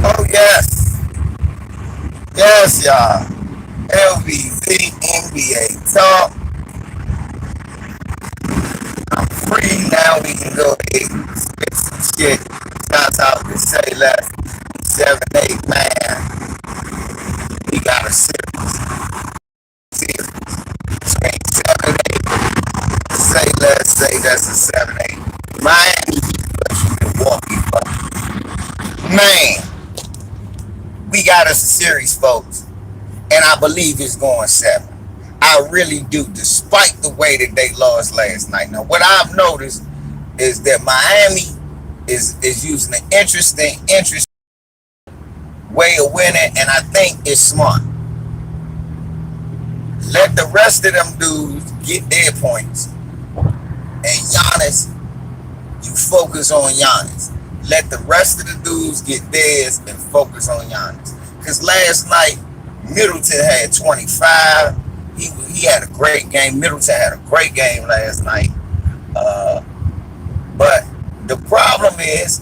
Oh yes, yes, y'all. LVZ NBA talk. I'm free now. We can go ahead and spit some shit. Shout out to Say Less. 7-8 man. We got a series between 7-8. Say Less. Say that's a 7-8. Miami versus Milwaukee. Man, we got us a series, folks, and I believe it's going 7. I really do, despite the way that they lost last night. Now, what I've noticed is that Miami is using an interesting way of winning, and I think it's smart. Let the rest of them dudes get their points, and Giannis, you focus on Giannis. Let the rest of the dudes get theirs and focus on Giannis. Because last night, Middleton had 25. He had a great game. Middleton had a great game last night. Uh, but the problem is,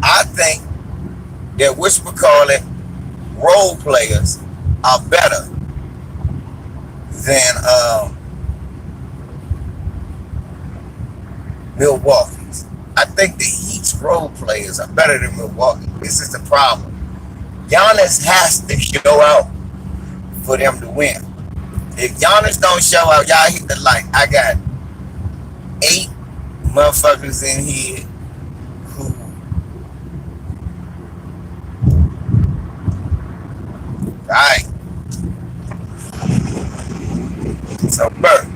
I think that whatchamacallit role players are better than Milwaukee's. I think the Heat's role players are better than Milwaukee. This is the problem. Giannis has to show out for them to win. If Giannis don't show out, y'all hit the like. I got 8 motherfuckers in here who, right? So, Bert,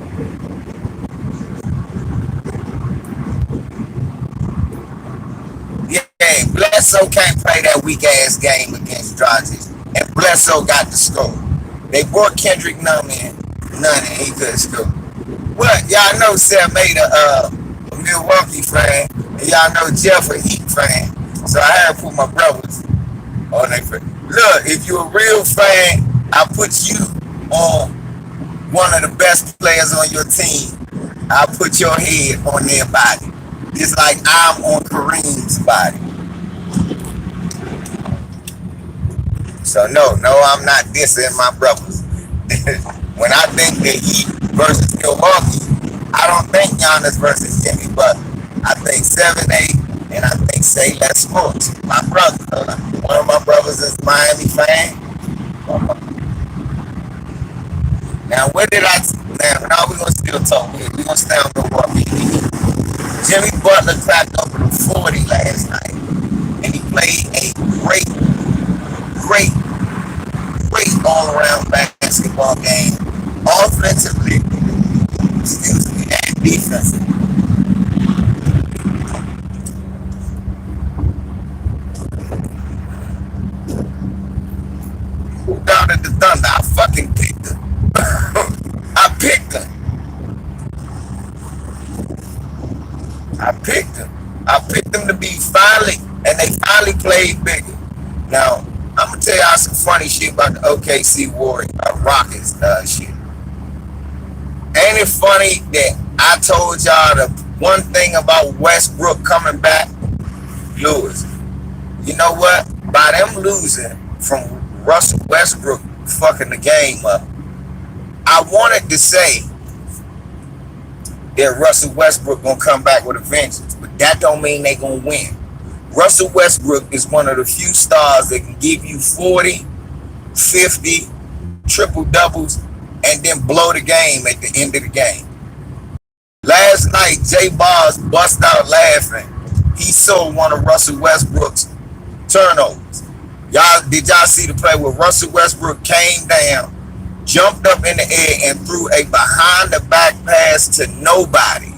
yeah, Bledsoe can't play that weak ass game against Dragic, and Bledsoe got the score. They brought Kendrick Nunn and he couldn't score. What y'all know? Seth made a Milwaukee fan, and y'all know Jeff a Heat fan. So I had to put my brothers on that. Look, if you're a real fan, I put you on one of the best players on your team. I put your head on their body. It's like I'm on Kareem's body. So no, I'm not dissing my brothers. When I think the Heat versus Milwaukee, I don't think Giannis versus Jimmy Butler. I think 7-8, and I think Say Less Sports. My brother, one of my brothers is a Miami fan. Now, where did I? Now we're gonna still talk. We're gonna stay on Milwaukee. Jimmy Butler cracked over the 40 last night, and he played a great, great all-around basketball game, offensively, excuse me, and defensively. Who doubted the Thunder? I fucking picked them. I picked them. I picked them. I picked them to be finally, and they finally played bigger. Now, I'm gonna tell y'all some funny shit about the OKC Warriors, Rockets shit. Ain't it funny that I told y'all the one thing about Westbrook coming back? Lewis. You know what? By them losing from Russell Westbrook fucking the game up, I wanted to say that Russell Westbrook gonna come back with a vengeance, but that don't mean they gonna win. Russell Westbrook is one of the few stars that can give you 40, 50, triple doubles, and then blow the game at the end of the game. Last night, Jay Bars bust out laughing. He saw one of Russell Westbrook's turnovers. Did y'all see the play where Russell Westbrook came down, jumped up in the air, and threw a behind the back pass to nobody?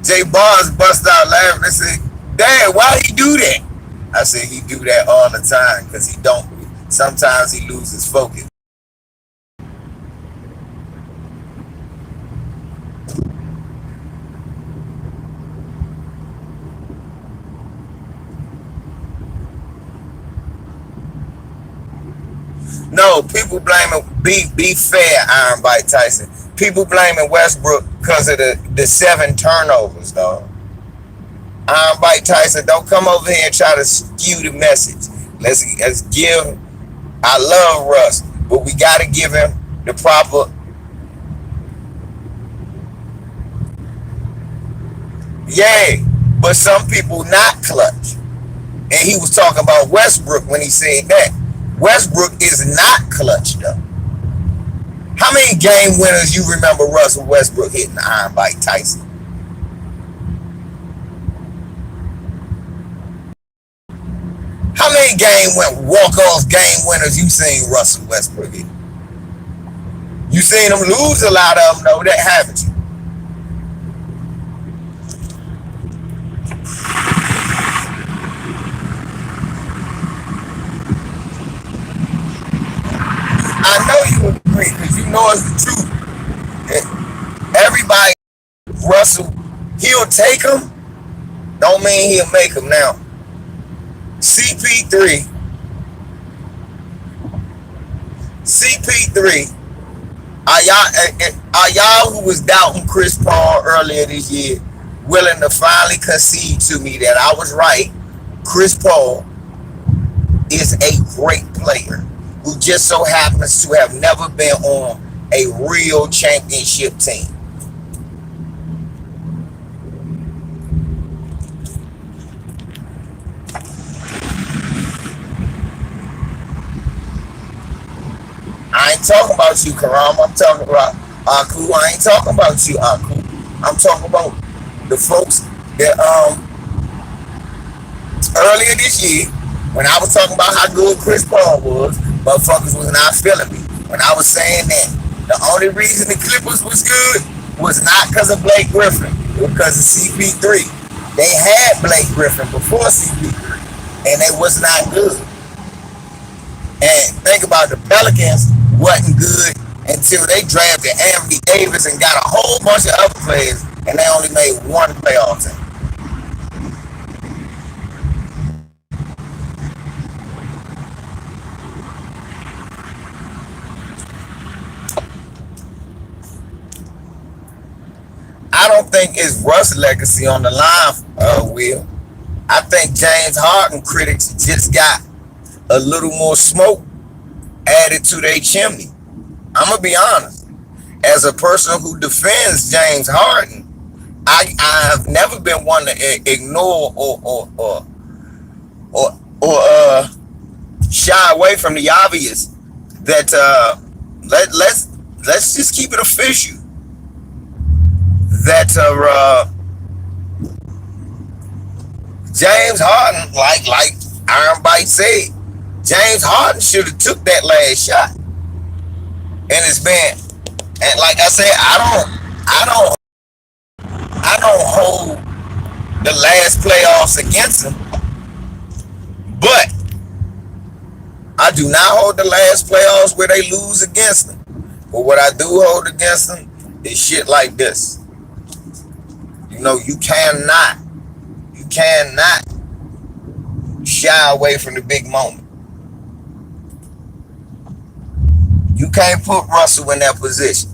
Jay Bars bust out laughing and said, "Dad, why he do that?" I said, he do that all the time because he don't. Sometimes he loses focus. No, people blaming, be fair, Iron Bite Tyson. People blaming Westbrook because of the 7 turnovers, dog. Mike Tyson, don't come over here and try to skew the message. Let's give. I love Russ, but we got to give him the proper. Yeah, but some people not clutch. And he was talking about Westbrook when he said that. Westbrook is not clutch though. How many game winners you remember Russell Westbrook hitting Iron Mike Tyson? How many walk-off game winners you seen Russell Westbrook hit? You seen him lose a lot of them though, that haven't you? I know you agree because you know it's the truth. Everybody, Russell, he'll take them, don't mean he'll make them now. CP3, CP3, are y'all who was doubting Chris Paul earlier this year willing to finally concede to me that I was right? Chris Paul is a great player who just so happens to have never been on a real championship team. I ain't talking about you, Karam. I'm talking about Aku. I ain't talking about you, Aku. I'm talking about the folks that earlier this year, when I was talking about how good Chris Paul was, motherfuckers was not feeling me. When I was saying that the only reason the Clippers was good was not because of Blake Griffin, it was because of CP3. They had Blake Griffin before CP3, and they was not good. And think about the Pelicans wasn't good until they drafted Anthony Davis and got a whole bunch of other players, and they only made one playoff team. I don't think it's Russ' legacy on the line, Will. I think James Harden critics just got a little more smoke added to their chimney. I'm gonna be honest. As a person who defends James Harden, I've never been one to ignore or shy away from the obvious. That let's just keep it official. That James Harden, like Iron Bite said, James Harden should have took that last shot. And it's been, and like I said, I don't hold the last playoffs against him, but I do not hold the last playoffs where they lose against them. But what I do hold against them is shit like this. You know, you cannot shy away from the big moment. You can't put Russell in that position.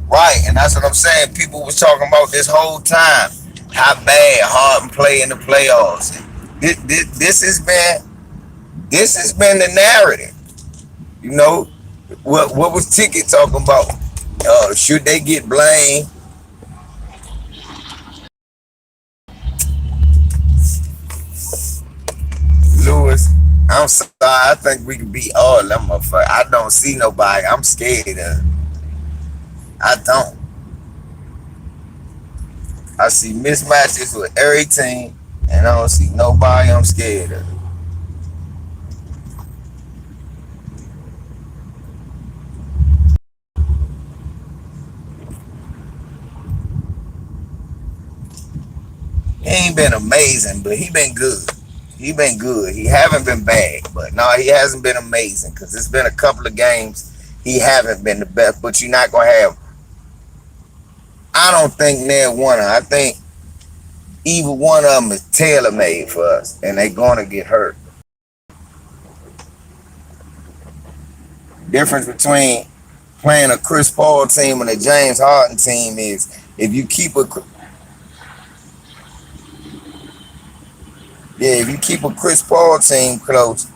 Right, and that's what I'm saying. People was talking about this whole time how bad Harden play in the playoffs. This has been the narrative. You know, what was Ticket talking about? Should they get blamed? Lewis, I'm sorry. I think we can beat all them motherfuckers. I don't see nobody. I'm scared of. I don't. I see mismatches with every team, and I don't see nobody I'm scared of. He ain't been amazing, but he been good. He been good. He haven't been bad, but no, he hasn't been amazing because it's been a couple of games he haven't been the best. But you're not gonna have. I don't think near one. I think either one of them is tailor made for us, and they're gonna get hurt. Difference between playing a Chris Paul team and a James Harden team is If you keep a if you keep a Chris Paul team close,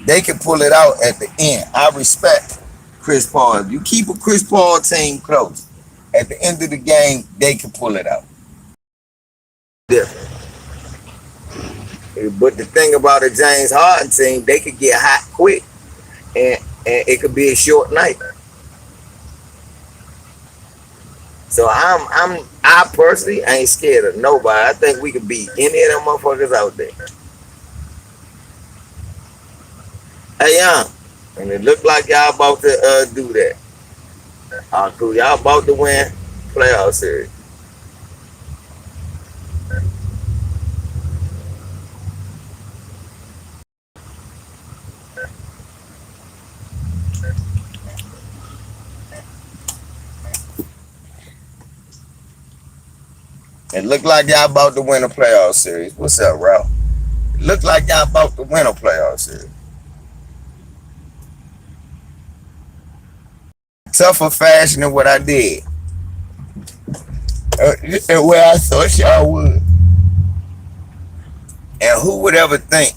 they can pull it out at the end. I respect Chris Paul. If you keep a Chris Paul team close, at the end of the game, they can pull it out. Different. But the thing about a James Harden team, they could get hot quick, and it could be a short night. So I personally ain't scared of nobody. I think we could beat any of them motherfuckers out there. Hey, young, and it look like y'all about to do that. Cool. Y'all about to win playoff series. It look like y'all about to win a playoff series. What's up, Ralph? It look like y'all about to win a playoff series. Tougher fashion than what I did. And where I thought y'all would. And who would ever think?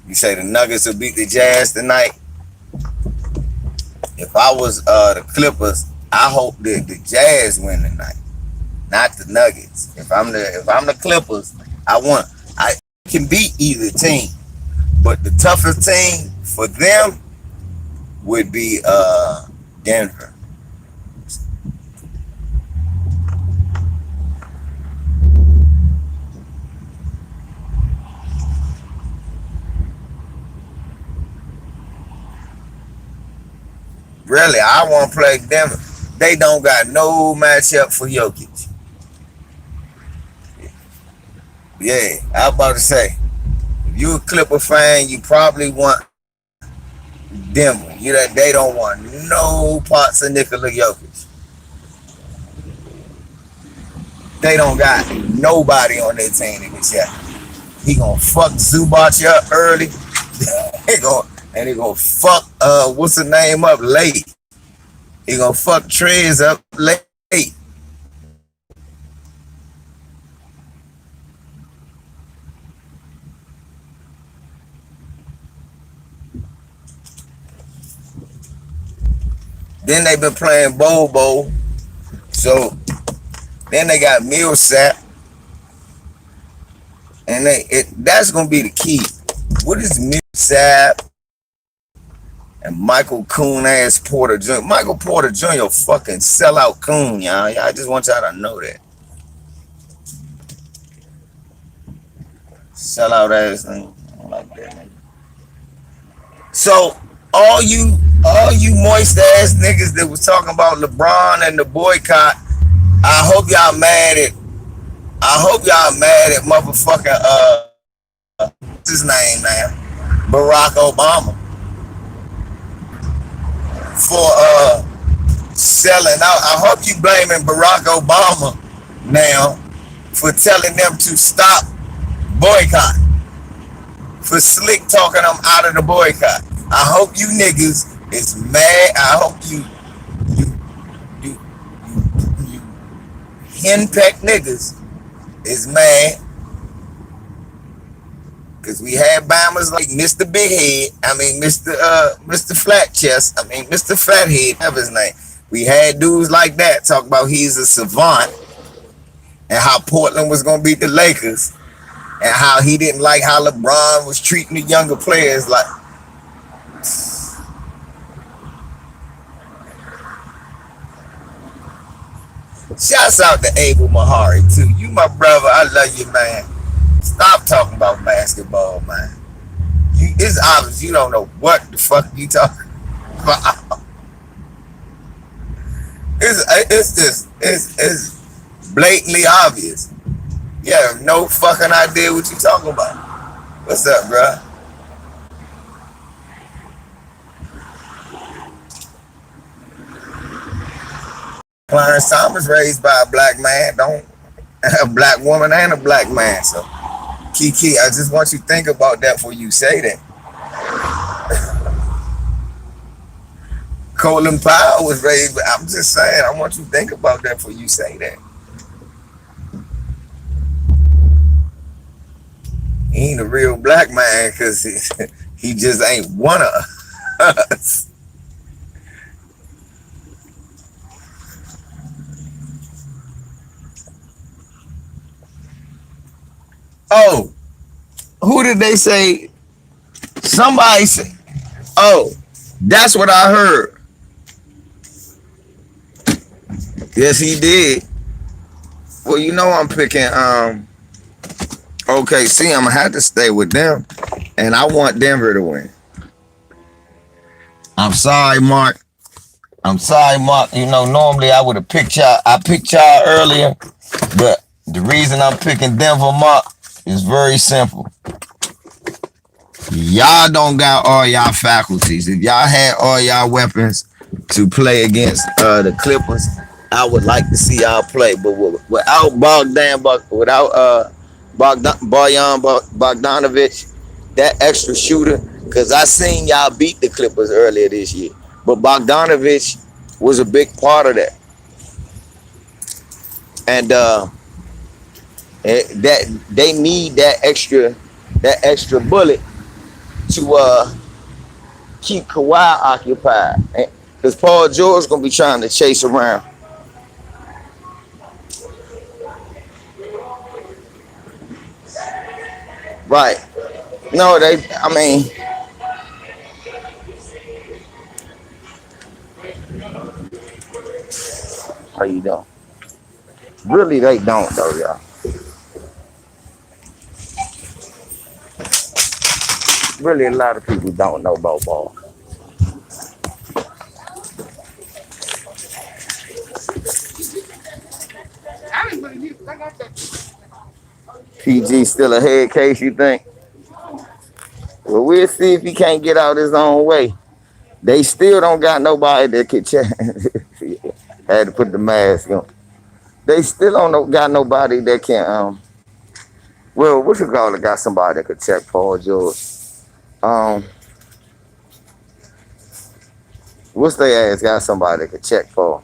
You say the Nuggets will beat the Jazz tonight? If I was the Clippers, I hope that the Jazz win tonight, not the Nuggets. If I'm the Clippers, I can beat either team, but the toughest team for them would be Denver. Really, I want to play Denver. They don't got no matchup for Jokic. Yeah, I was about to say, if you a Clipper fan, you probably want Denver. They don't want no parts of Nikola Jokic. They don't got nobody on their team that can shot. He gonna fuck Zubac up early. he gonna fuck what's the name up late. He gonna fuck Trez up late. Then they been playing Bobo. So then they got Millsap. And that's gonna be the key. What is Millsap and Michael Coon ass Porter Jr.? Michael Porter Jr. fucking sellout coon, y'all. I just want y'all to know that. Sellout ass thing. I don't like that, nigga. So all you moist ass niggas that was talking about LeBron and the boycott, I hope y'all mad at motherfucking what's his name now? Barack Obama for selling out. I hope you blaming Barack Obama now for telling them to stop boycott. For slick talking them out of the boycott. I hope you niggas is mad. I hope you henpecked niggas is mad. Cause we had bombers like Mr. Big Head, Mr. Flat Chest, Mr. Fathead, whatever his name. We had dudes like that talk about he's a savant and how Portland was gonna beat the Lakers and how he didn't like how LeBron was treating the younger players like. Shouts out to Abel Mahari too. You my brother, I love you, man. Stop talking about basketball, man. It's obvious you don't know what the fuck you talking about. It's blatantly obvious. You have no fucking idea what you talking about. What's up, bro? Clarence Thomas raised by a black man, a black woman and a black man. So, Kiki, I just want you to think about that before you say that. Colin Powell was raised. But I'm just saying, I want you to think about that before you say that. He ain't a real black man because he just ain't one of us. Oh, who did they say? Somebody said, oh, that's what I heard. Yes, he did. Well, you know I'm picking OKC. I'm gonna have to stay with them. And I want Denver to win. I'm sorry, Mark. I'm sorry, Mark. You know, normally I would have picked y'all. I picked y'all earlier, but the reason I'm picking Denver, Mark, is very simple. Y'all don't got all y'all faculties. If y'all had all y'all weapons to play against the Clippers, I would like to see y'all play. But without Bojan Bogdanovic, that extra shooter, because I seen y'all beat the Clippers earlier this year. But Bogdanovic was a big part of that. And that they need that extra bullet to keep Kawhi occupied, because Paul George gonna be trying to chase around. Right? No, they. I mean, how you doing? Really, they don't though, y'all. Really, a lot of people don't know about ball. PG still a head case, you think? Well, we'll see if he can't get out his own way. They still don't got nobody that could check. Had to put the mask on. They still don't got nobody that can. Well, what you call it? Got somebody that could check Paul George. Um, what's their ass? Got somebody that could check Paul.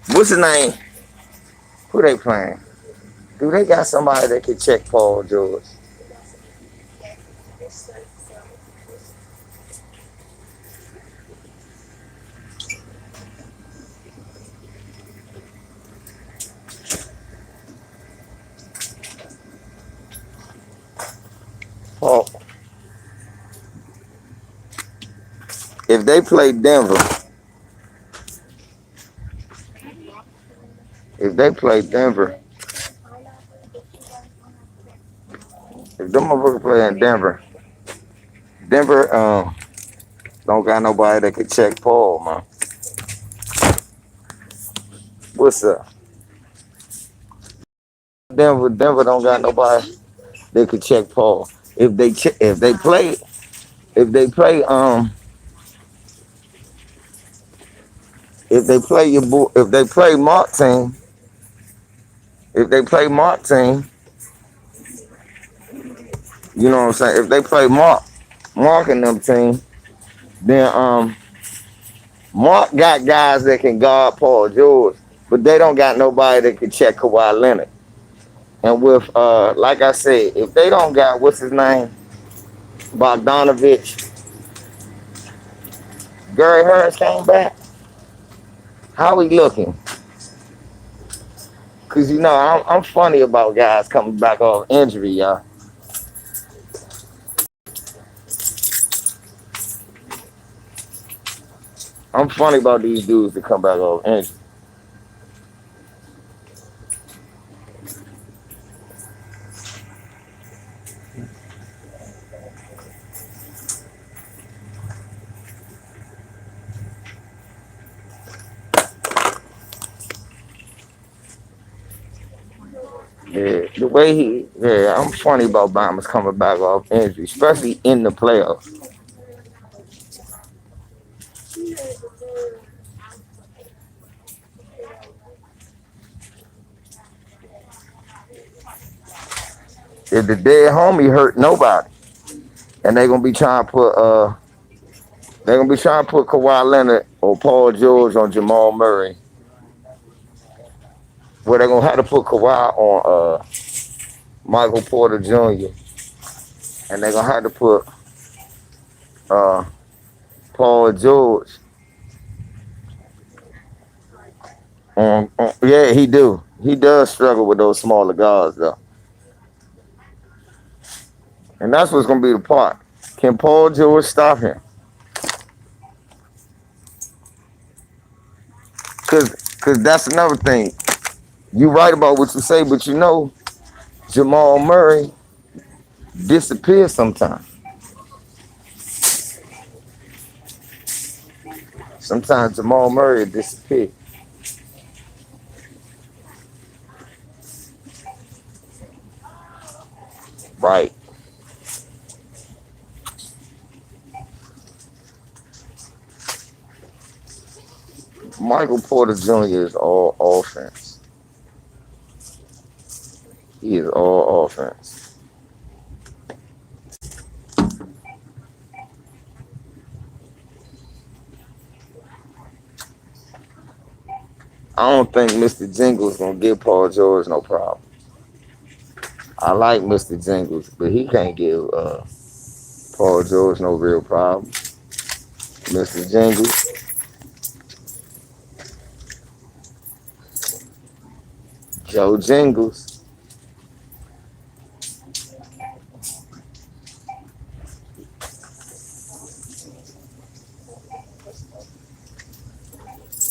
What's his name? Who they playing? Do they got somebody that can check Paul George? Paul. If they play Denver, if they play Denver, if them motherfuckers play in Denver don't got nobody that can check Paul, man. What's up? Denver don't got nobody that could check Paul. If they play if they play your boy, if they play Mark team, if they play Mark team, you know what I'm saying? If they play Mark and them team, then Mark got guys that can guard Paul George, but they don't got nobody that can check Kawhi Leonard. And with like I said, if they don't got what's his name, Bogdanovich, Gary Harris came back. How he looking? Cause you know I'm funny about guys coming back off injury, y'all. I'm funny about these dudes that come back off injury. Yeah, the way I'm funny about Bama's coming back off injury, especially in the playoffs. If the dead homie hurt nobody, and they're gonna be trying to put Kawhi Leonard or Paul George on Jamal Murray. Where they're gonna have to put Kawhi on Michael Porter Jr. and they're gonna have to put uh, Paul George on. Yeah, he do. He does struggle with those smaller guards though, and that's what's gonna be the part. Can Paul George stop him? Cause that's another thing. You right about what you say, but you know Jamal Murray disappears sometimes. Sometimes Jamal Murray disappears. Right. Michael Porter Jr. is all offense. He is all offense. I don't think Mr. Jingles gonna give Paul George no problem. I like Mr. Jingles, but he can't give Paul George no real problem. Mr. Jingles, Joe Jingles.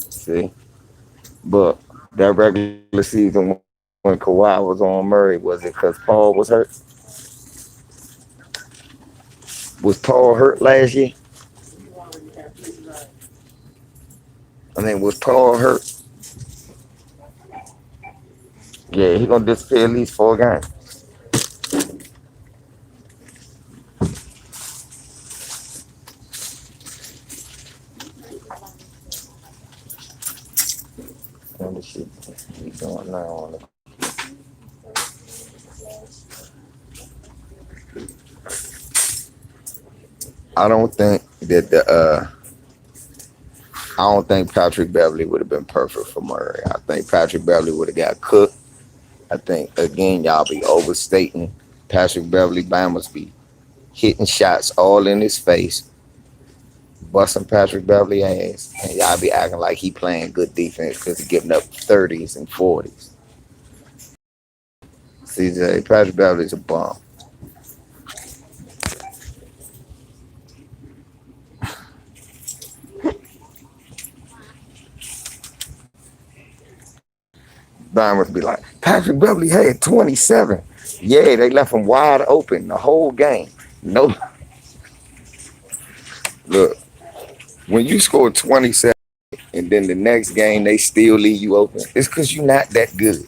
See, but that regular season when Kawhi was on Murray, was it because Paul was hurt? Was Paul hurt last year? I mean, was Paul hurt? Yeah, he gonna disappear at least 4 games. Let me see. He's doing now on the. I don't think that I don't think Patrick Beverly would have been perfect for Murray. I think Patrick Beverly would have got cooked. I think again y'all be overstating Patrick Beverly. Bam must be hitting shots all in his face, busting Patrick Beverly ass, and y'all be acting like he playing good defense because he giving up 30s and 40s. CJ, Patrick Beverly's a bum. Bam must be like, Patrick Beverly had 27. Yeah, they left him wide open the whole game. No, look, when you score 27 and then the next game they still leave you open, it's because you're not that good.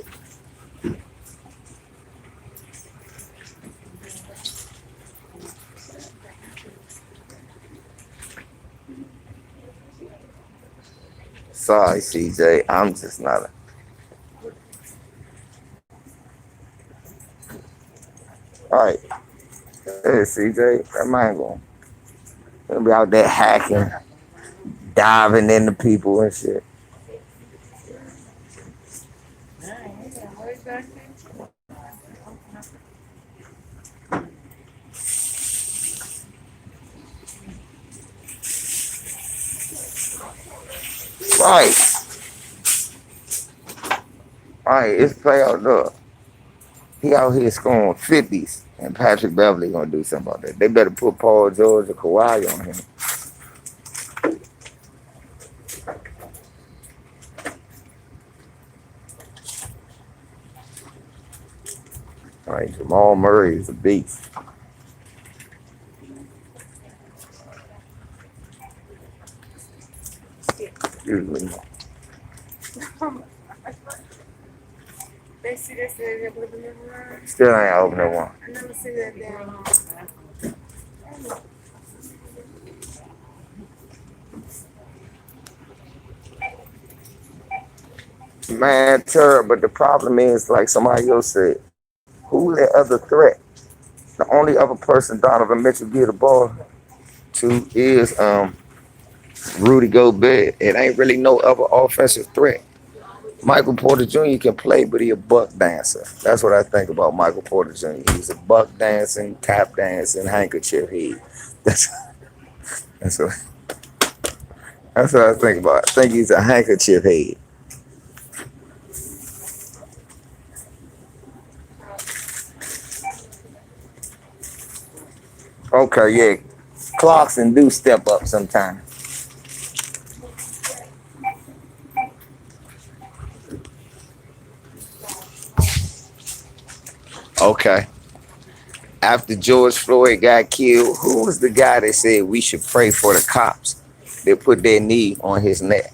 Sorry, CJ. I'm just not a. All right. Hey, CJ. That man gonna be out there hacking, diving into people and shit. Right. Right. It's playoff look. He out here scoring 50s, and Patrick Beverly gonna do something about that. They better put Paul George or Kawhi on him. All right. Jamal Murray is a beast. Excuse me. Still ain't opening one. Man, terrible. But the problem is, like somebody else said, who's the other threat? The only other person Donovan Mitchell get a ball to is Rudy Gobert. It ain't really no other offensive threat. Michael Porter Jr. can play, but he a buck dancer. That's what I think about Michael Porter Jr. He's a buck dancing, tap dancing, handkerchief head. That's that's what that's what I think about. I think he's a handkerchief head. Okay, yeah. Clarkson do step up sometime. Okay. After George Floyd got killed, who was the guy that said we should pray for the cops that put their knee on his neck?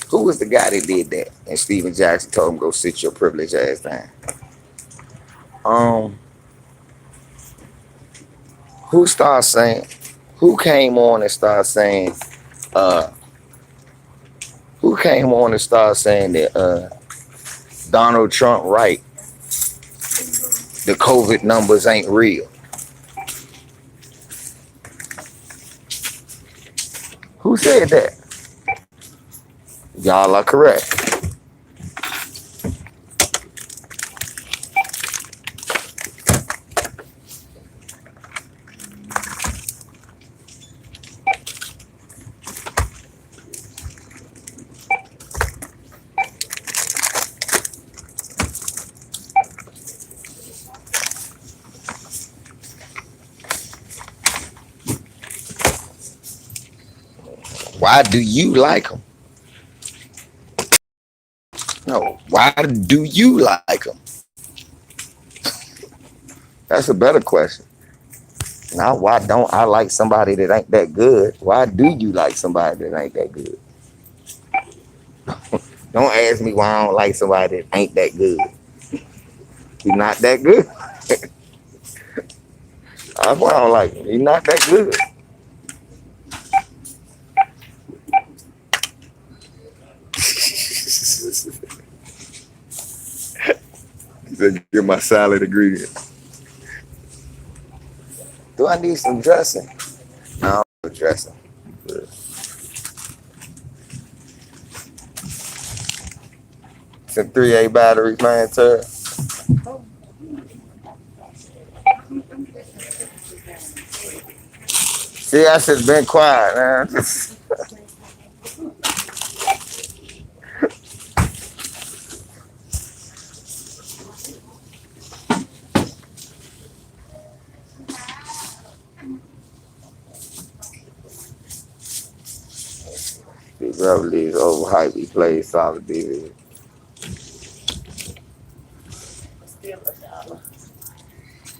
Who was the guy that did that? And Steven Jackson told him, go sit your privileged ass down. Um, who started saying, who came on and started saying, uh, who came on and started saying that Donald Trump right, the COVID numbers ain't real? Who said that? Y'all are correct. Why do you like him? No, why do you like him? That's a better question. Now, why don't I like somebody that ain't that good? Why do you like somebody that ain't that good? Don't ask me why I don't like somebody that ain't that good. He's not that good. That's why I don't like him. He's not that good. He said, get my salad ingredients. Do I need some dressing? No, I don't need dressing. Some 3A batteries, man, sir. See, I should have been quiet, man. Beverly is overhyped. He plays solid defense.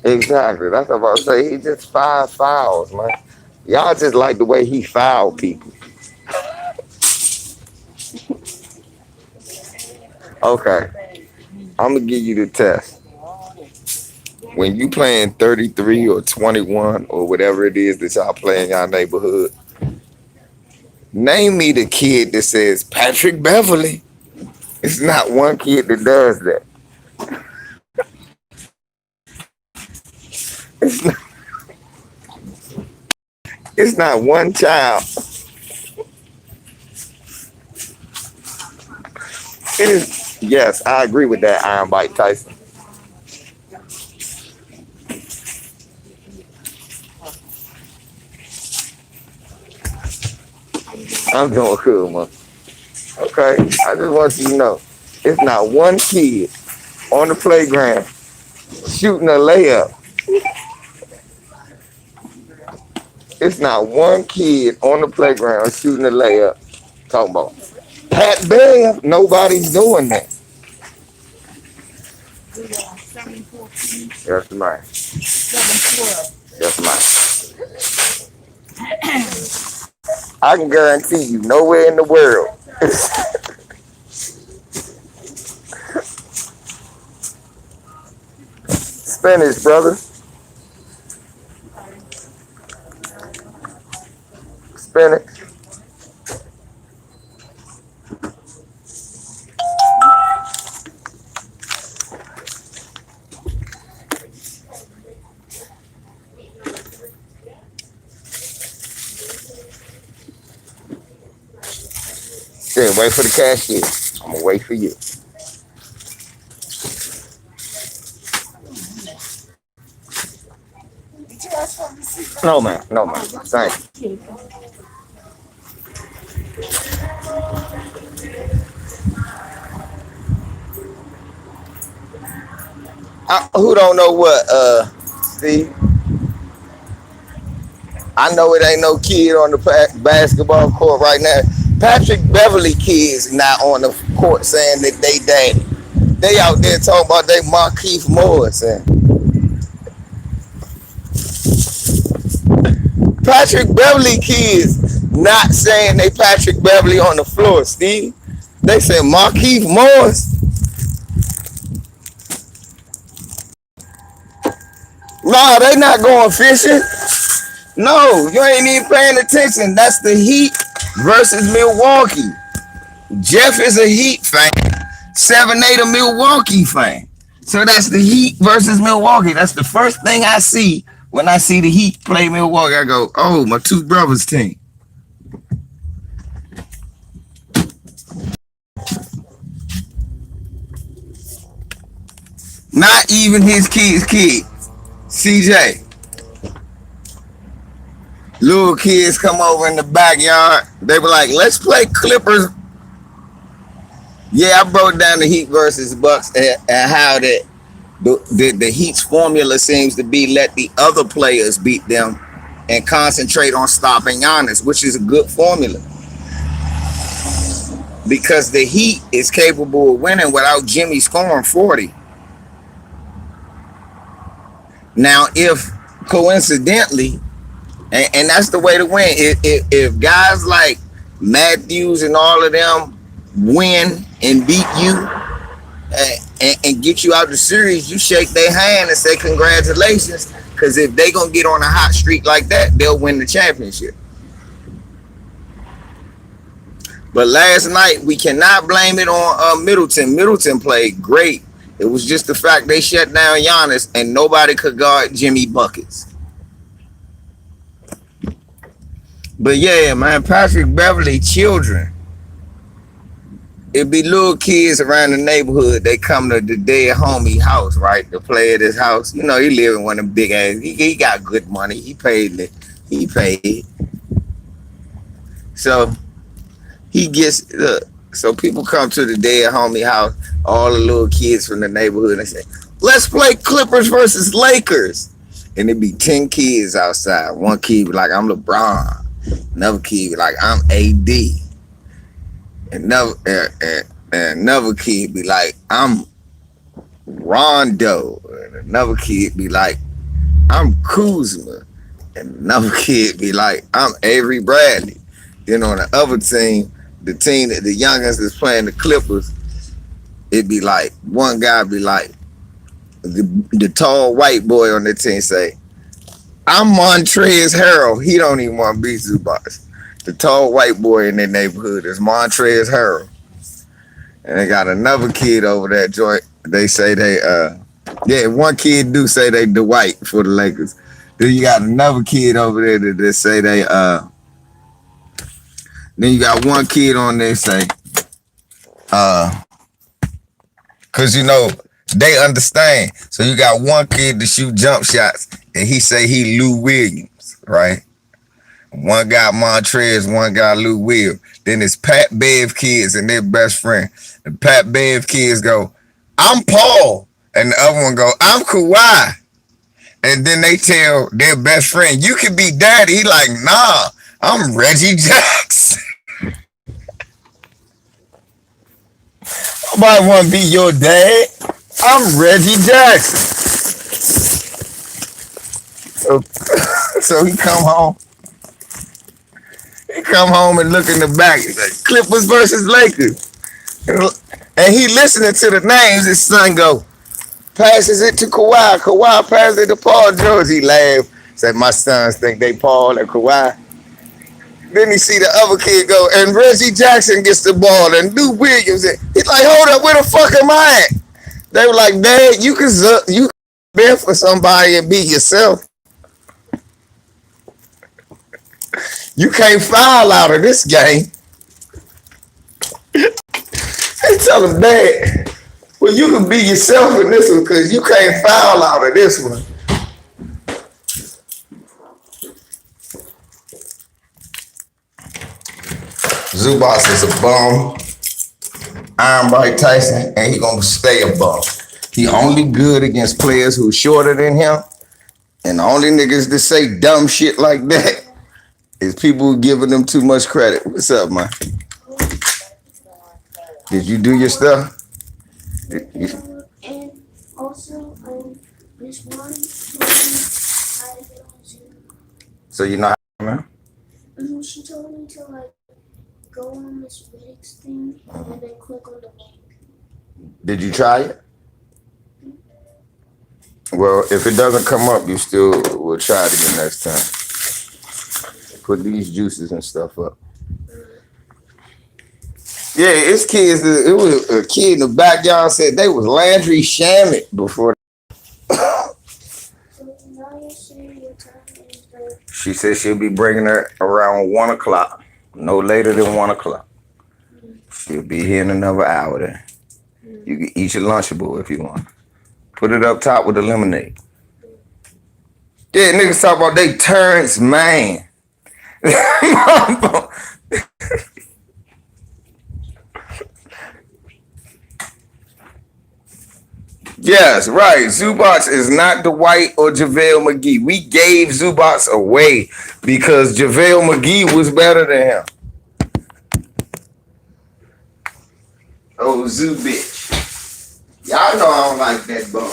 Exactly. That's what I'm about to say. He just 5 fouls, man. Y'all just like the way he fouled people. Okay. I'm gonna give you the test. When you playing 33 or 21 or whatever it is that y'all play in y'all neighborhood, name me the kid that says Patrick Beverly. It's not one kid that does that. It's not, it's not one child. It is, yes, I agree with that, Iron Mike Tyson. I'm doing cool, man. Okay, I just want you to know, it's not one kid on the playground shooting a layup. It's not one kid on the playground shooting a layup. Talking about Pat Bev, nobody's doing that. That's mine. That's mine. I can guarantee you, nowhere in the world. Spanish, brother. Spanish. said, wait for the cashier. I'm gonna wait for you. No, man. No, man. Thank you. Who don't know what, Steve? I know it ain't no kid on the basketball court right now. Patrick Beverly kids not on the court saying that they daddy. They out there talking about they Markieff Morris. And Patrick Beverly kids not saying they Patrick Beverly on the floor, Steve. They say Markieff Morris. No, they not going fishing. No, you ain't even paying attention. That's the Heat versus Milwaukee. Jeff is a Heat fan. 7-8 a Milwaukee fan. So that's the Heat versus Milwaukee. That's the first thing I see when I see the Heat play Milwaukee. I go, oh, my two brothers' team. Not even his kid. CJ. Little kids come over in the backyard. They were like, let's play Clippers. Yeah, I broke down the Heat versus Bucks and how that the Heat's formula seems to be let the other players beat them and concentrate on stopping Giannis, which is a good formula. Because the Heat is capable of winning without Jimmy scoring 40. Now, if coincidentally, and that's the way to win, if guys like Matthews and all of them win and beat you and get you out the series, you shake their hand and say congratulations, because if they gonna get on a hot streak like that, they'll win the championship. But last night, we cannot blame it on Middleton. Middleton played great. It was just the fact they shut down Giannis and nobody could guard Jimmy buckets. But yeah, man, Patrick Beverly children. It be little kids around the neighborhood. They come to the dead homie house, right, to play at his house. You know, he live in one of them big ass. He got good money. He paid. So he gets so people come to the dead homie house. All the little kids from the neighborhood, and they say, "Let's play Clippers versus Lakers." And it be 10 kids outside. One kid be like, "I'm LeBron." Another kid be like, "I'm AD." Another kid be like, "I'm Rondo." And another kid be like, "I'm Kuzma." And another kid be like, "I'm Avery Bradley." Then on the other team, the team that the youngest is playing the Clippers, it be like, one guy be like, the tall white boy on the team say, "I'm Montrezl Harrell." He don't even want to be Zubac. The tall white boy in their neighborhood is Montrezl Harrell. And they got another kid over there joint. They say one kid do say they Dwight for the Lakers. Then you got another kid over there that say they then you got one kid on there say cause you know they understand. So you got one kid to shoot jump shots and he say he Lou Williams, right? One got Montrez, one got Lou Williams. Then it's Pat Bev kids and their best friend. The Pat Bev kids go, "I'm Paul." And the other one go, "I'm Kawhi." And then they tell their best friend, "You can be daddy." He like, "Nah, I'm Reggie Jackson." Nobody want to be your dad. I'm Reggie Jackson. So he come home. He come home and look in the back. He's like, "Clippers versus Lakers." And he listening to the names. His son go, passes it to Kawhi. Kawhi passes it to Paul George. He laughed. Said, "My sons think they Paul and Kawhi." Then he see the other kid go, and Reggie Jackson gets the ball, and Lou Williams. He's like, "Hold up, where the fuck am I at?" They were like, "Dad, you can bear for somebody and be yourself. You can't foul out of this game." tell him that. Well, you can be yourself in this one because you can't foul out of this one. Zubox is a bum. Iron Mike Tyson, and he gonna stay a bum. He only good against players who shorter than him, and the only niggas that say dumb shit like that is people giving them too much credit. What's up, man? Did you do your stuff? And also, Miss One told me how to get on Zoom. So you know how, man? She told me to go on Miss Riddick's thing and then click on the link. Did you try it? Well, if it doesn't come up, you still will try it again next time. Put these juices and stuff up. Yeah, it's kids. It was a kid in the backyard said they was Landry Shamit before. So now you're saying your time is the... She said she'll be bringing her around 1 o'clock, no later than 1 o'clock. She'll be here in another hour then. You can eat your Lunchable if you want. Put it up top with the lemonade. Yeah, niggas talk about they Terrence Mann. Yes, right. Zubox is not Dwight or JaVale McGee. We gave Zubox away because JaVale McGee was better than him. Oh, Zoo bitch. Y'all know I don't like that bum.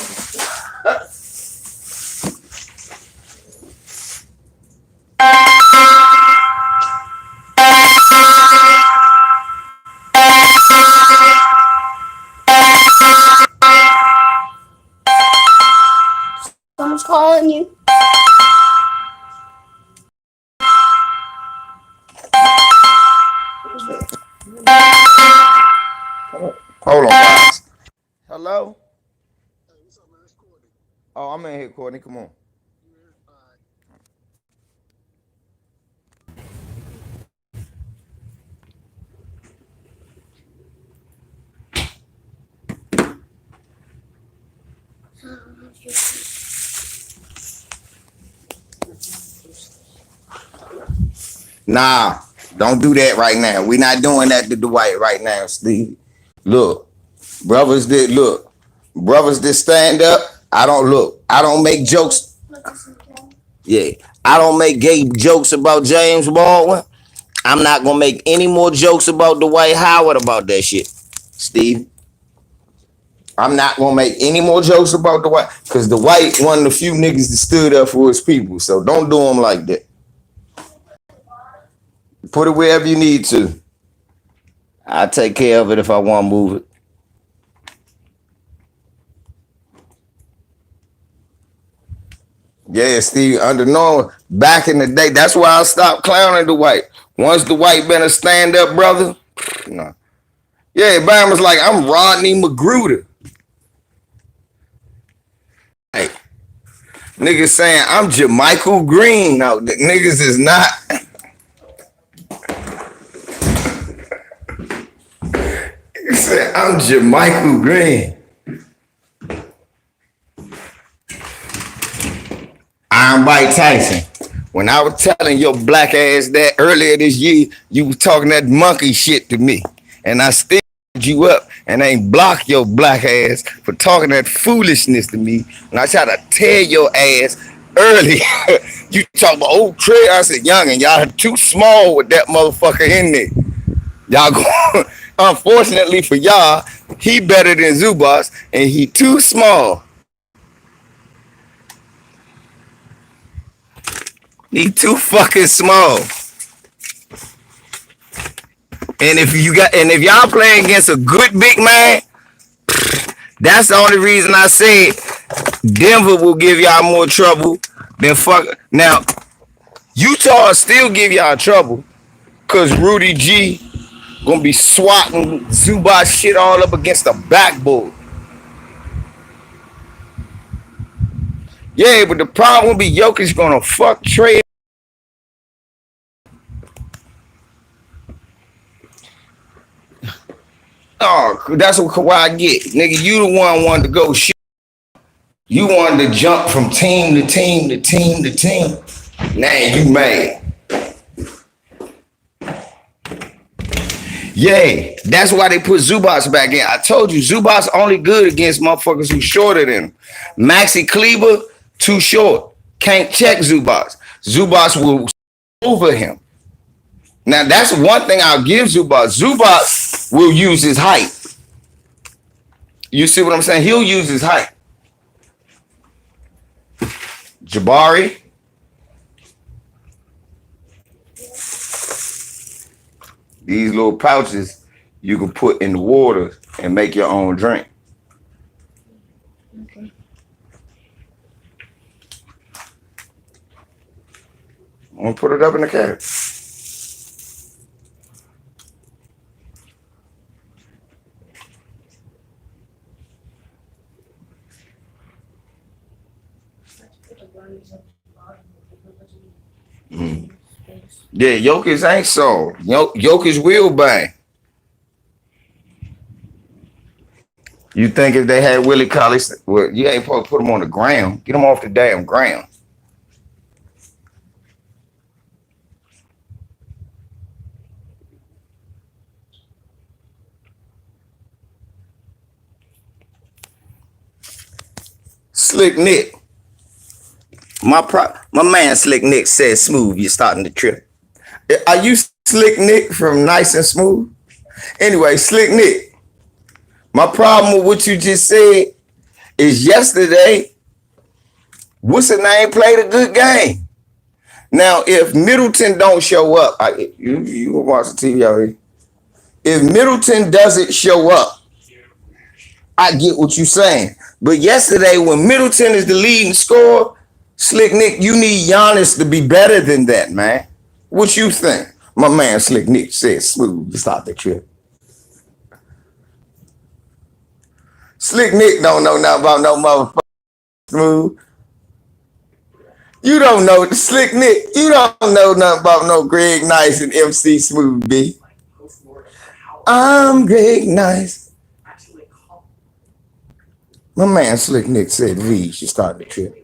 Someone's calling you. Hold on, guys. Hello? Hey, what's up, man? It's Courtney. Oh, I'm in here, Courtney. Come on. Nah, don't do that right now. We're not doing that to Dwight right now, Steve. Look, brothers that stand up. I don't make jokes. Yeah, I don't make gay jokes about James Baldwin. I'm not gonna make any more jokes about Dwight Howard about that shit, Steve. I'm not gonna make any more jokes about Dwight because Dwight one of the few niggas that stood up for his people. So don't do him like that. Put it wherever you need to. I'll take care of it if I want to move it. Yeah, Steve, under normal, back in the day, that's why I stopped clowning Dwight. Once Dwight been a stand-up brother, no. Yeah, Bam was like, I'm Rodney Magruder. Hey, niggas saying I'm Jermichael Green. No, niggas is not. Niggas saying I'm Jermichael Green. Iron Mike Tyson. When I was telling your black ass that earlier this year, you was talking that monkey shit to me. And I still you up and ain't block your black ass for talking that foolishness to me. And I try to tear your ass early. You talk about old Trey. I said, young, and y'all too small with that motherfucker in there. Y'all go. Unfortunately for y'all, he better than Zubox, and he too small. He too fucking small. And if y'all playing against a good big man, that's the only reason I said Denver will give y'all more trouble than fuck. Now, Utah still give y'all trouble because Rudy G gonna be swatting Zubac shit all up against the backboard. Yeah, but the problem will be Jokic gonna fuck Trey. No, that's what Kawhi get. Nigga, you the one wanted to go shit. You wanted to jump from team to team to team to team. Now you mad. Yay. That's why they put Zubac back in. I told you, Zubac only good against motherfuckers who shorter than him. Maxi Kleber, too short. Can't check Zubac. Zubac will over him. Now, that's one thing I'll give Zubac. Zubac will use his height. You see what I'm saying? He'll use his height. Jabari. These little pouches you can put in the water and make your own drink. Okay. I'm gonna put it up in the carrot. Yeah, Jokic ain't so. Jokic will bang. You think if they had Willie Collins, well, you ain't supposed to put him on the ground. Get him off the damn ground. Slick Nick. My man Slick Nick said smooth, you're starting the trip. Are you Slick Nick from Nice and Smooth? Anyway, Slick Nick. My problem with what you just said is yesterday, what's the name played a good game. Now, if Middleton don't show up, you watch the TV already. If Middleton doesn't show up, I get what you're saying. But yesterday, when Middleton is the leading scorer, Slick Nick, you need Giannis to be better than that, man. What you think? My man Slick Nick said smooth to start the trip. Slick Nick don't know nothing about no motherfucker smooth. You don't know Slick Nick. You don't know nothing about no Greg Nice and MC Smooth, B. I'm Greg Nice. My man Slick Nick said V should start the trip.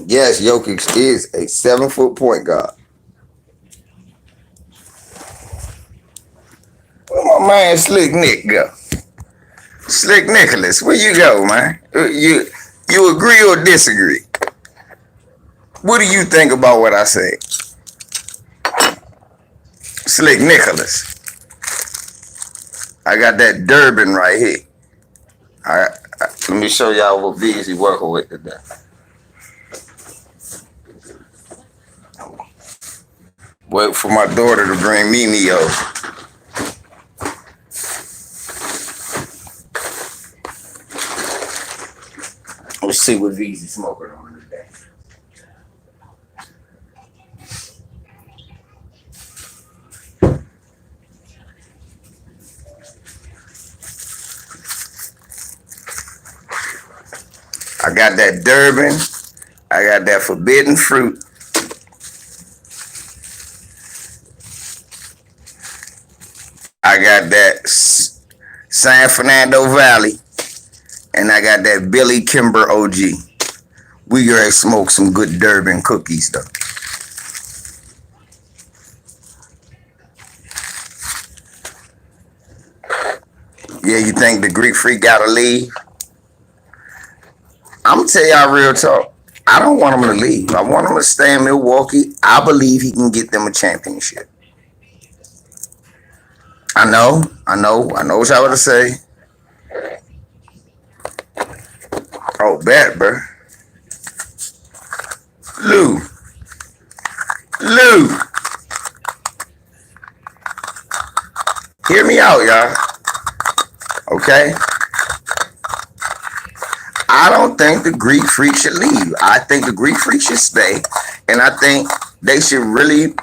Yes, Jokic is a 7-foot point guard. Where my man Slick Nick go? Slick Nicholas, where you go, man? You agree or disagree? What do you think about what I say? Slick Nicholas. I got that Durban right here. All right, let me show y'all what V's he working with today. Wait for my daughter to bring me over. Let's see what V's smoking on today. I got that Durban. I got that forbidden fruit. I got that San Fernando Valley, and I got that Billy Kimber OG. We gonna smoke some good Durban cookies though. Yeah, you think the Greek Freak gotta leave? I'm gonna tell y'all real talk. I don't want him to leave. I want him to stay in Milwaukee. I believe he can get them a championship. I know what y'all would say. Oh, bad, bro. Lou. Hear me out, y'all. Okay? I don't think the Greek Freak should leave. I think the Greek Freak should stay. And I think they should really,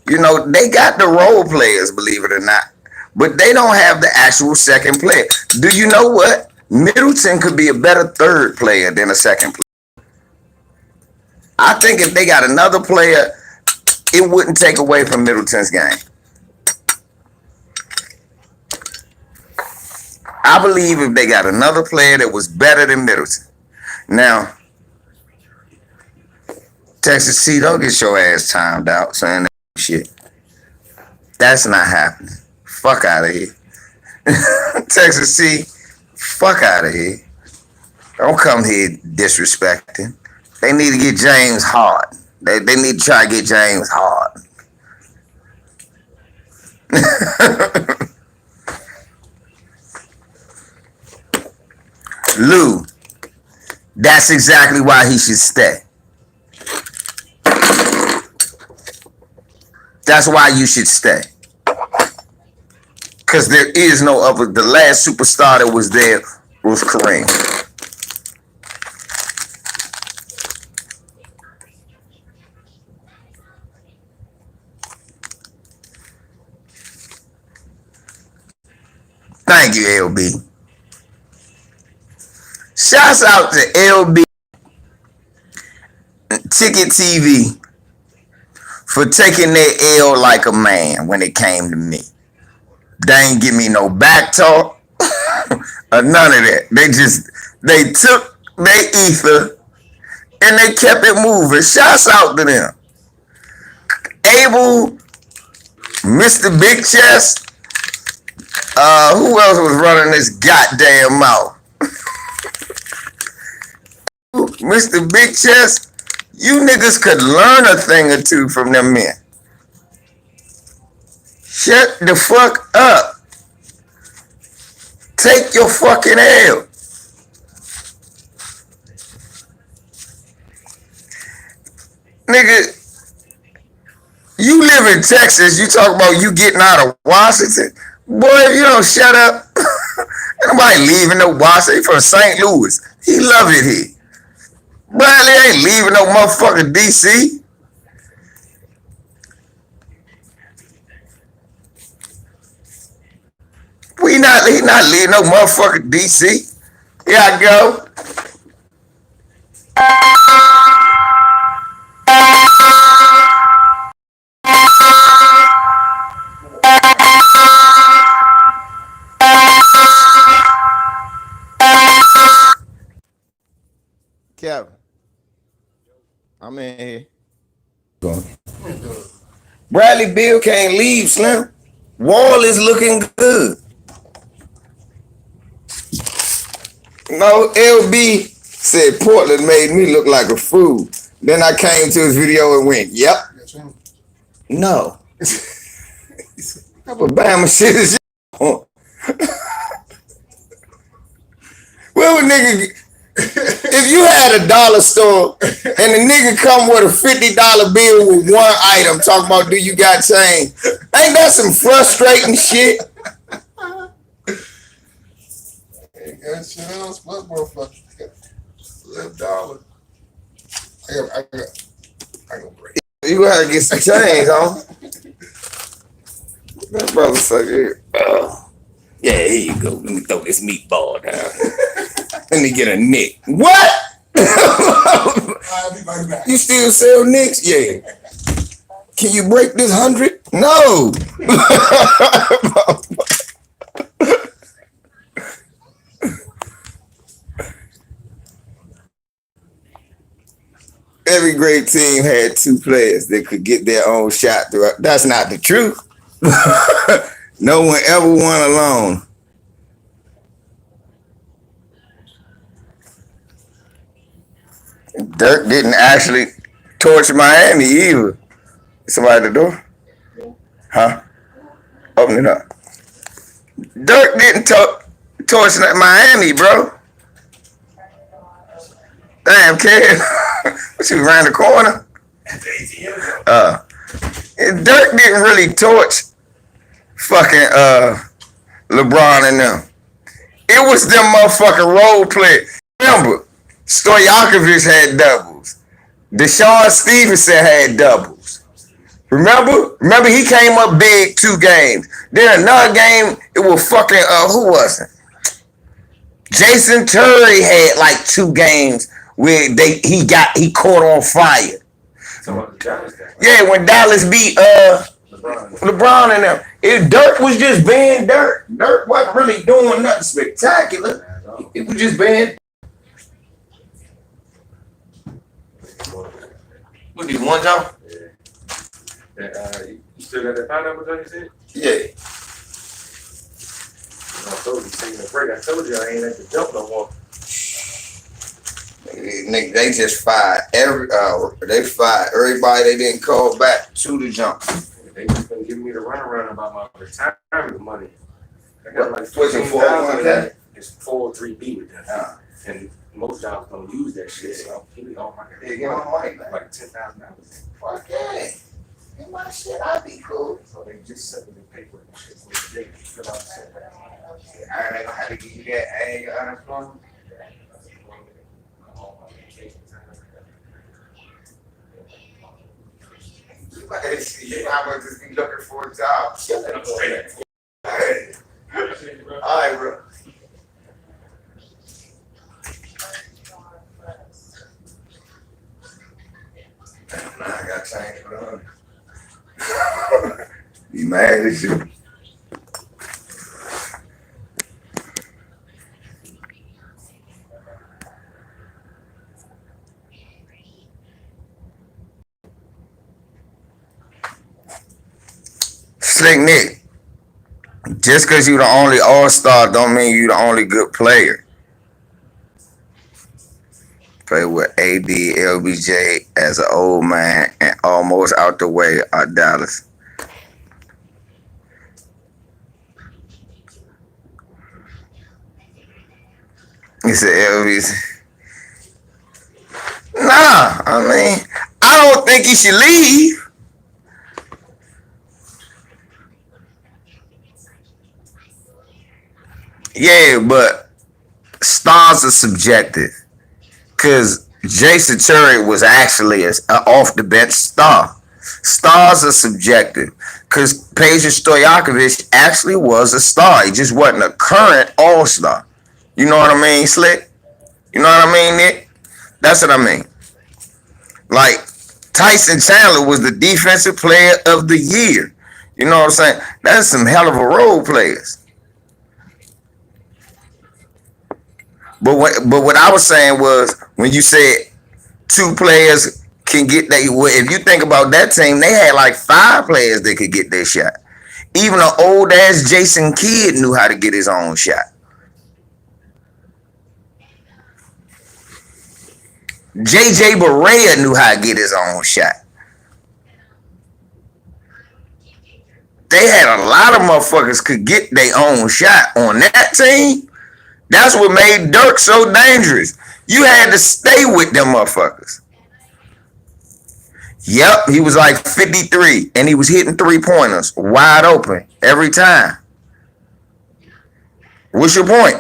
they got the role players, believe it or not. but they don't have the actual second player. Do you know what? Middleton could be a better third player than a second player. I think if they got another player, it wouldn't take away from Middleton's game. I believe if they got another player that was better than Middleton. Now, Texas C, don't get your ass timed out saying that shit. That's not happening. Fuck out of here. Texas C, fuck out of here. Don't come here disrespecting. They need to get James Harden. They need to try to get James Harden. Lou, that's exactly why he should stay. That's why you should stay. Because there is no other. The last superstar that was there was Kareem. Thank you, LB. Shouts out to LB Ticket TV for taking their L like a man when it came to me. They ain't give me no back talk or none of that. They took their ether and they kept it moving. Shouts out to them. Abel, Mr. Big Chest, who else was running this goddamn mouth? Mr. Big Chest, you niggas could learn a thing or two from them men. Shut the fuck up. Take your fucking L. Nigga, you live in Texas, you talk about you getting out of Washington. Boy, if you don't shut up, nobody leaving no Washington. He from St. Louis. He love it here. Bradley ain't leaving no motherfucking DC. He not leaving no motherfucking DC. Here I go. Kevin, I'm in here. Go. Bradley Beal can't leave, Slim. Wall is looking good. No, LB said Portland made me look like a fool. Then I came to his video and went, yep. No. Alabama shit is on. Well, nigga, if you had a dollar store and the nigga come with a $50 bill with one item talking about do you got change, ain't that some frustrating shit? Ain't got shit else, what motherfucker? $11. I got break. You gonna have to get some change, huh? That brother suck here. Yeah, here you go. Let me throw this meatball down. Let me get a nick. What? I'll be right back. You still sell nicks? Yeah. Can you break this 100? No. Every great team had two players that could get their own shot throughout. That's not the truth. No one ever won alone. Dirk didn't actually torch Miami either. Somebody at the door? Huh? Open it up. Dirk didn't torch Miami, bro. Damn, kid. She ran the corner. Dirk didn't really torch fucking LeBron and them. It was them motherfucking role play. Remember, Stojakovic had doubles. Deshaun Stevenson had doubles. Remember he came up big 2 games. Then another game, it was fucking who was it? Jason Terry had like 2 games where he caught on fire. Yeah, when Dallas beat LeBron and them. Dirk was just being Dirk. Dirk wasn't really doing nothing spectacular. It was just being. What did one jump? You still got that pineapple joint, you said? Yeah. I told you, taking a break. I told you I ain't at the jump no more. Nigga, they just fired everybody they didn't call back to the jump. They just been giving me the runaround about my retirement money. I got like What's it for? It's 403B with that. And most jobs don't use that shit, so give me all my money back. like $10,000. Fuck yeah. Get my shit, I'd be cool. So they just sent me the paper and shit for the day. Fill out the shit. I ain't gonna have to give you that. I ain't got unemployment. You might want to just be looking for a job. All right, bro. Damn, now I got change for the You mad as shit. Slick Nick, just because you the only all-star don't mean you the only good player. Play with AD, LBJ as an old man and almost out the way of Dallas. He said LBJ. Nah, I mean, I don't think he should leave. Yeah, but stars are subjective. Because Jason Terry was actually an off the bench star. Stars are subjective. Because Peja Stojakovic actually was a star. He just wasn't a current all-star. You know what I mean, Slick? You know what I mean, Nick? That's what I mean. Like, Tyson Chandler was the defensive player of the year. You know what I'm saying? That's some hell of a role players. But what I was saying was when you said 2 players can get that. If you think about that team, they had like 5 players that could get their shot. Even an old ass Jason Kidd knew how to get his own shot. JJ Barea knew how to get his own shot. They had a lot of motherfuckers could get their own shot on that team. That's what made Dirk so dangerous. You had to stay with them motherfuckers. Yep, he was like 53, and he was hitting 3-pointers wide open every time. What's your point?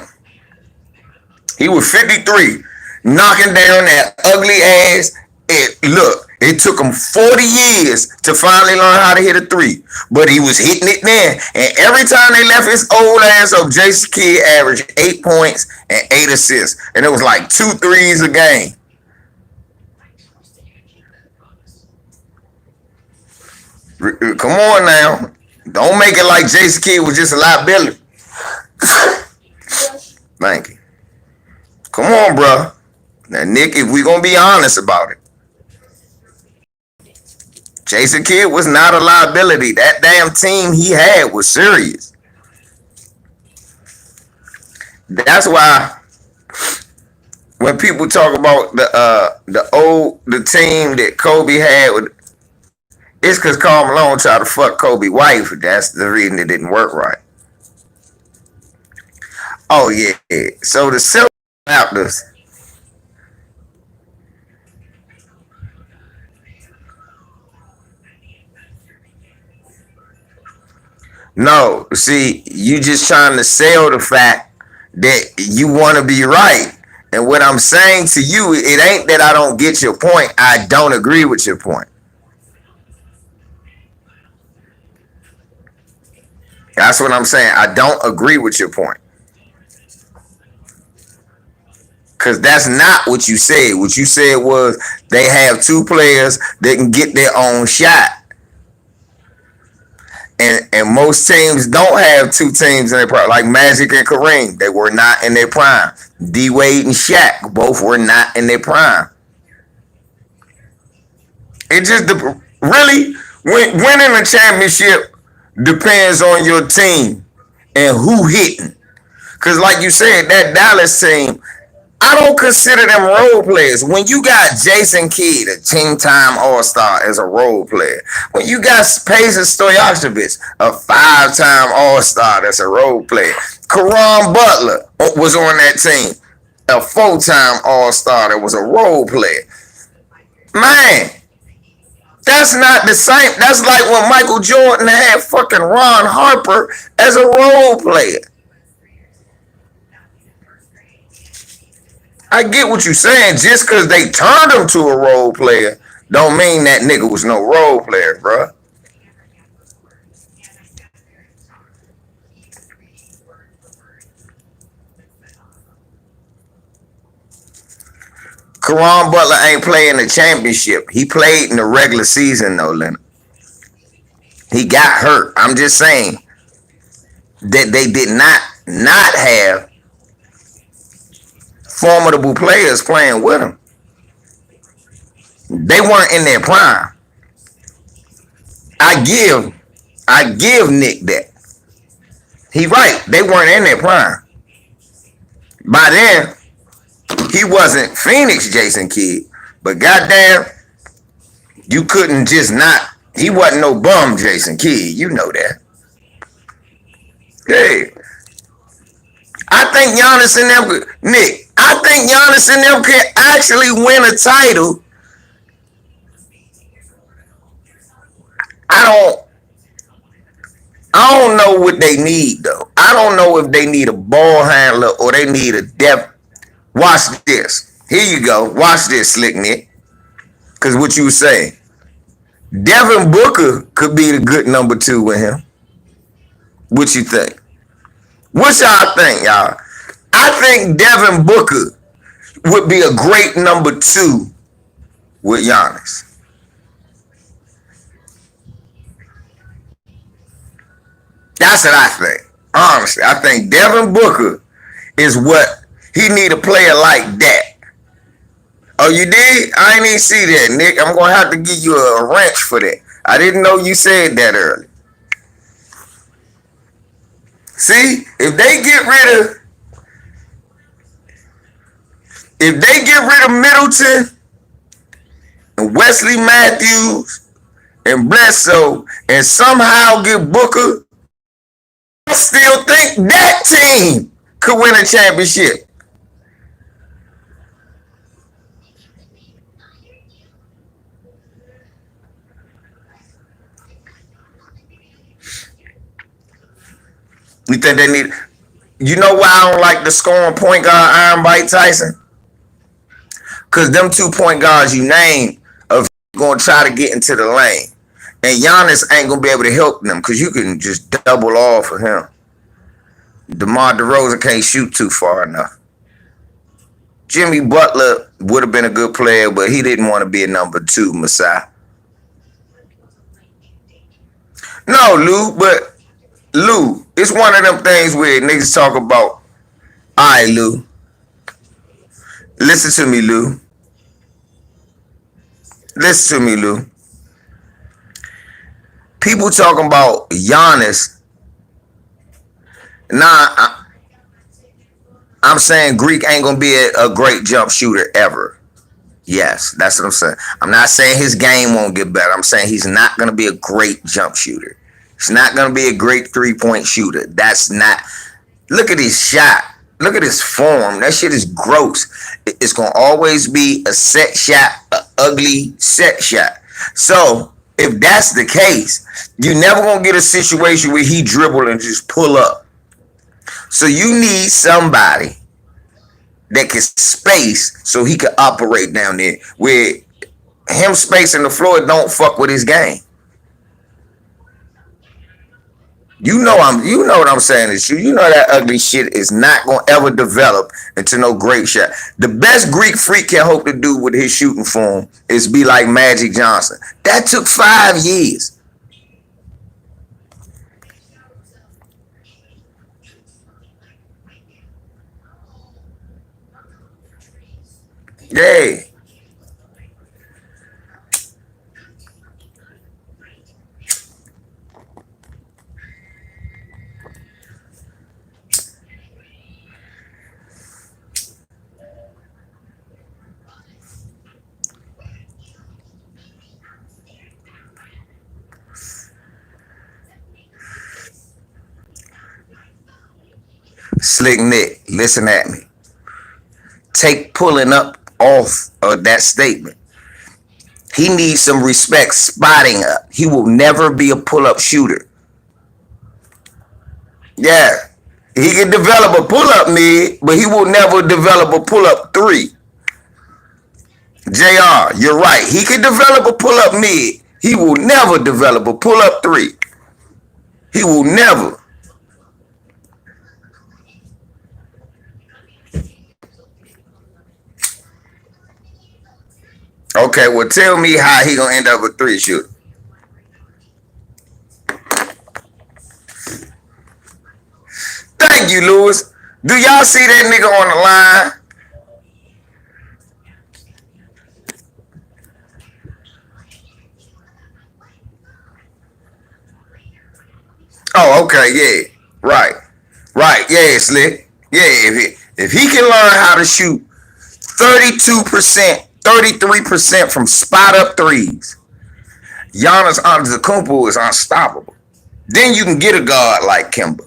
He was 53, knocking down that ugly ass. It took him 40 years to finally learn how to hit a 3, but he was hitting it then. And every time they left his old ass up, Jason Kidd averaged 8 points and 8 assists, and it was like 2 threes a game. Come on now, don't make it like Jason Kidd was just a liability. Thank you. Come on, bro. Now, Nick, if we gonna be honest about it. Jason Kidd was not a liability. That damn team he had was serious. That's why when people talk about the team that Kobe had, it's because Karl Malone tried to fuck Kobe's wife. That's the reason it didn't work right. Oh yeah. So the Raptors. No, see, you just trying to sell the fact that you want to be right. And what I'm saying to you, it ain't that I don't get your point. I don't agree with your point. That's what I'm saying. I don't agree with your point. Because that's not what you said. What you said was they have two players that can get their own shot. And most teams don't have two teams in their prime. Like Magic and Kareem, they were not in their prime. D Wade and Shaq both were not in their prime. It just really winning a championship depends on your team and who hitting. Because like you said, that Dallas team, I don't consider them role players. When you got Jason Kidd, a team-time All-Star, as a role player. When you got Peja Stojakovic, a 5-time All-Star, that's a role player. Caron Butler was on that team, a 4-time All-Star that was a role player. Man, that's not the same. That's like when Michael Jordan had fucking Ron Harper as a role player. I get what you're saying. Just because they turned him to a role player don't mean that nigga was no role player, bro. Caron Butler ain't playing the championship. He played in the regular season, though, Leonard. He got hurt. I'm just saying that they did not have formidable players playing with him. They weren't in their prime. I give Nick that. He right. They weren't in their prime. By then, he wasn't Phoenix Jason Kidd, but goddamn, you couldn't just not. He wasn't no bum Jason Kidd. You know that. Hey, I think Giannis and them, Nick. I think Giannis and them can actually win a title. I don't know what they need though. I don't know if they need a ball handler or they need a depth. Watch this. Here you go. Watch this, Slick Nick. Because what you were saying, Devin Booker could be the good number 2 with him. What you think? What y'all think, y'all? I think Devin Booker would be a great number 2 with Giannis. That's what I think. Honestly, I think Devin Booker is what he need a player like that. Oh, you did? I ain't even see that, Nick. I'm gonna have to give you a wrench for that. I didn't know you said that early. See, if they get rid of Middleton and Wesley Matthews and Bledsoe and somehow get Booker, I still think that team could win a championship. You think they need? You know why I don't like the scoring point guard Iron Mike Tyson? Because them 2 point guards you named are going to try to get into the lane. And Giannis ain't going to be able to help them because you can just double off of him. DeMar DeRozan can't shoot too far enough. Jimmy Butler would have been a good player, but he didn't want to be a number 2, Masai. No, Lou, it's one of them things where niggas talk about, all right, Lou. Listen to me, Lou. Listen to me, Lou. People talking about Giannis. Nah, I'm saying Greek ain't going to be a great jump shooter ever. Yes, that's what I'm saying. I'm not saying his game won't get better. I'm saying he's not going to be a great jump shooter. He's not going to be a great 3-point shooter. That's not. Look at his shot. Look at his form. That shit is gross. It's going to always be a set shot, an ugly set shot. So if that's the case, you're never going to get a situation where he dribble and just pull up. So you need somebody that can space so he can operate down there. Where him spacing the floor don't fuck with his game. You know what I'm saying is true. You know that ugly shit is not gonna ever develop into no great shot. The best Greek freak can hope to do with his shooting form is be like Magic Johnson. That took 5 years. Yeah. Slick Nick, listen at me. Take pulling up off of that statement. He needs some respect spotting up. He will never be a pull-up shooter. Yeah. He can develop a pull-up mid, but he will never develop a pull-up 3. JR, you're right. He can develop a pull-up mid. He will never develop a pull-up 3. He will never. Okay, well, tell me how he gonna end up a 3 shooter. Thank you, Lewis. Do y'all see that nigga on the line? Oh, okay, yeah. Right. Right, yeah, Slick. Yeah, if he can learn how to shoot 32%, 33% from spot up threes, Giannis Antetokounmpo is unstoppable. Then you can get a guard like Kemba.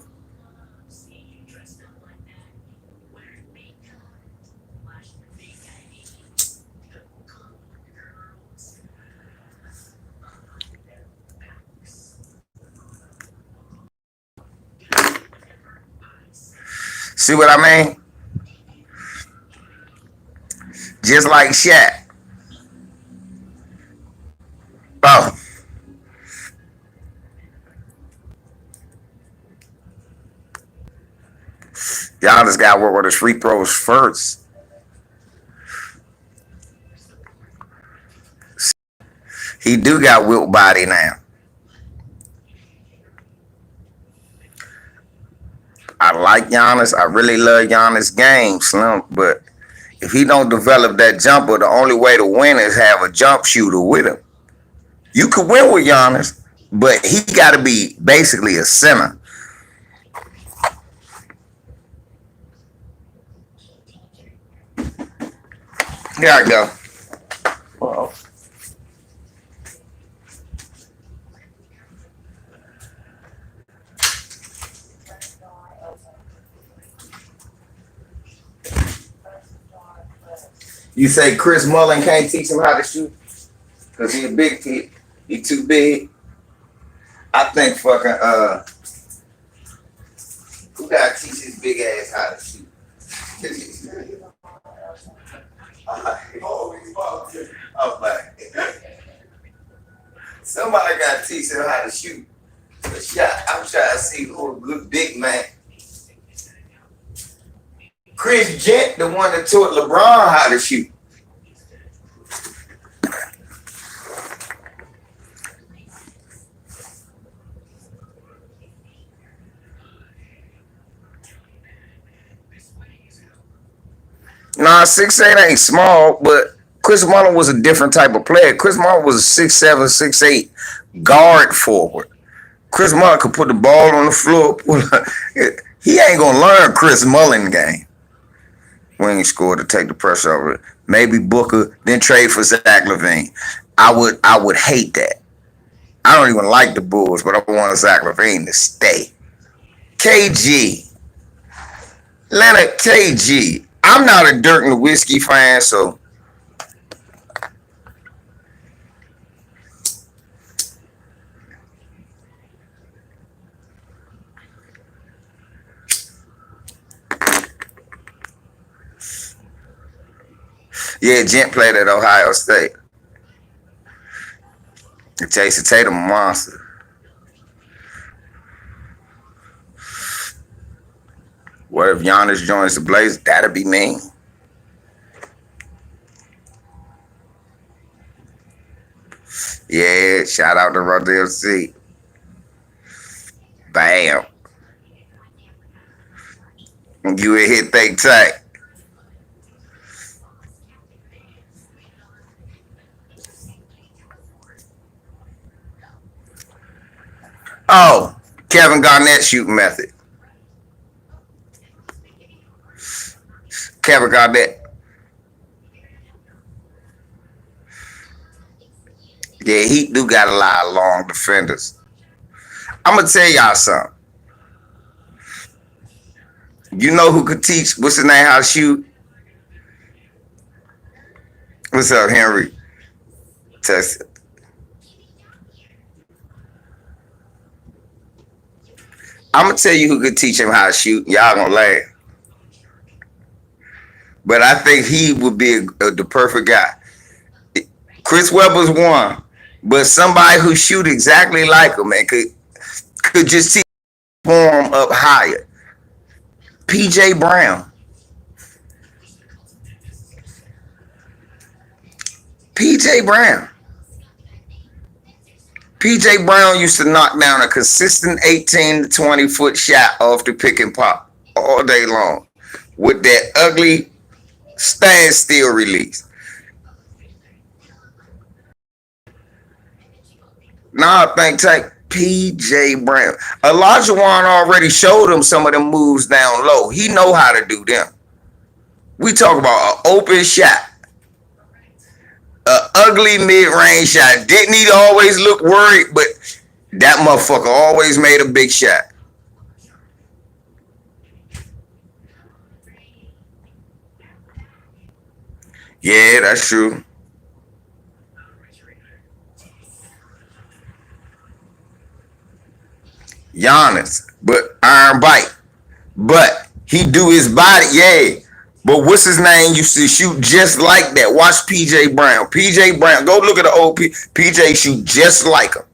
See what I mean? Just like Shaq. Oh. Y'all just got to work with his free throws first. He do got wilt body now. I like Giannis. I really love Giannis' game, Slim. But if he don't develop that jumper, the only way to win is have a jump shooter with him. You could win with Giannis, but he got to be basically a center. Here I go. Well, you say Chris Mullin can't teach him how to shoot because he a big kid. He too big. I think fucking who gotta teach his big ass how to shoot? Oh my. Somebody gotta teach him how to shoot a shot. I'm trying to see who a good big man. Chris Jent, the one that taught LeBron how to shoot. Nah, 6'8" ain't small, but Chris Mullin was a different type of player. Chris Mullin was a 6'7", 6'8" guard forward. Chris Mullin could put the ball on the floor. He ain't gonna learn Chris Mullin game. Wing score to take the pressure over it. Maybe Booker, then trade for Zach LaVine. I would hate that. I don't even like the Bulls, but I want Zach LaVine to stay. KG. Leonard KG. I'm not a Dirk Nowitzki fan, so yeah, Gent played at Ohio State. Jason Tatum, a monster. What if Giannis joins the Blazers? That'd be mean. Yeah, shout out to Run DMC. Bam. You a hit think tank. Oh, Kevin Garnett shooting method. Kevin Garnett. Yeah, he do got a lot of long defenders. I'm gonna tell y'all something. You know who could teach what's his name how to shoot? What's up, Henry? Test it. I'm gonna tell you who could teach him how to shoot. Y'all gonna laugh. But I think he would be the perfect guy. Chris Webber's one, but somebody who shoot exactly like him and could just teach form up higher. PJ Brown. PJ Brown. PJ Brown used to knock down a consistent 18 to 20 foot shot off the pick and pop all day long with that ugly standstill release. Now I think take PJ Brown. Olajuwon already showed him some of them moves down low. He know how to do them. We talk about an open shot. An ugly mid-range shot. Didn't he always look worried, but that motherfucker always made a big shot. Yeah, that's true. Giannis, but iron bite. But he do his body, yeah. But what's his name used to shoot just like that. Watch PJ Brown. PJ Brown, go look at the old PJ shoot just like him.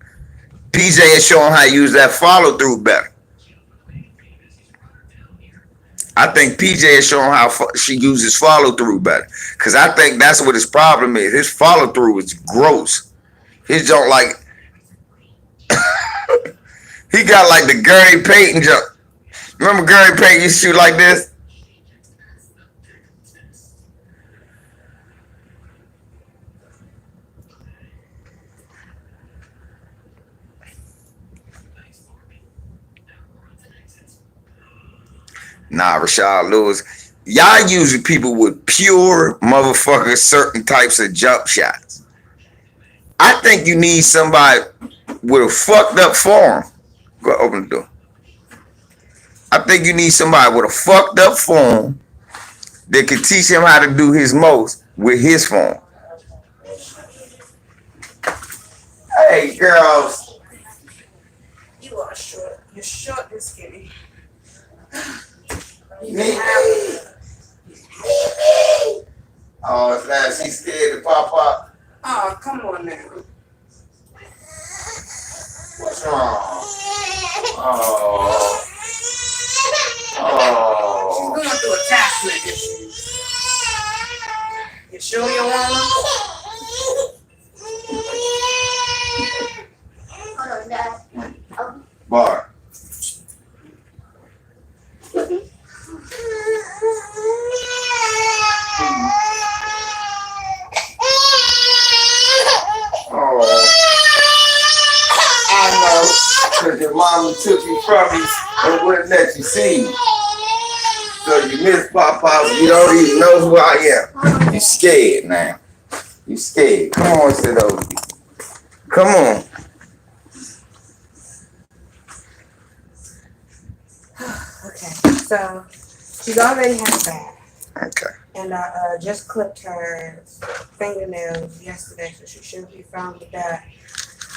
PJ is showing how to use that follow through better. I think PJ is showing how she uses follow through better. Because I think that's what his problem is. His follow through is gross. His jump like he got like the Gary Payton jump. Remember Gary Payton used to shoot like this? Nah, Rashard Lewis. Y'all usually people with pure motherfucker certain types of jump shots. I think you need somebody with a fucked up form. Go open the door. I think you need somebody with a fucked up form that can teach him how to do his most with his form. Hey, girls. You are short. You're short and skinny. Oh, it's not. She's scared to pop up. Oh, come on now. What's wrong? Oh. Oh. She's going through attachment issues. You sure you want them? Hold on, Dad. Bar. Oh. I know, because your mama took you from me and wouldn't let you see me. So you miss Pop-Pop, you don't even know who I am. You scared now. You scared. Come on, sit over here. Come on. Okay, so she's already had a bath. Okay. And I just clipped her fingernails yesterday, so she should be fine with that.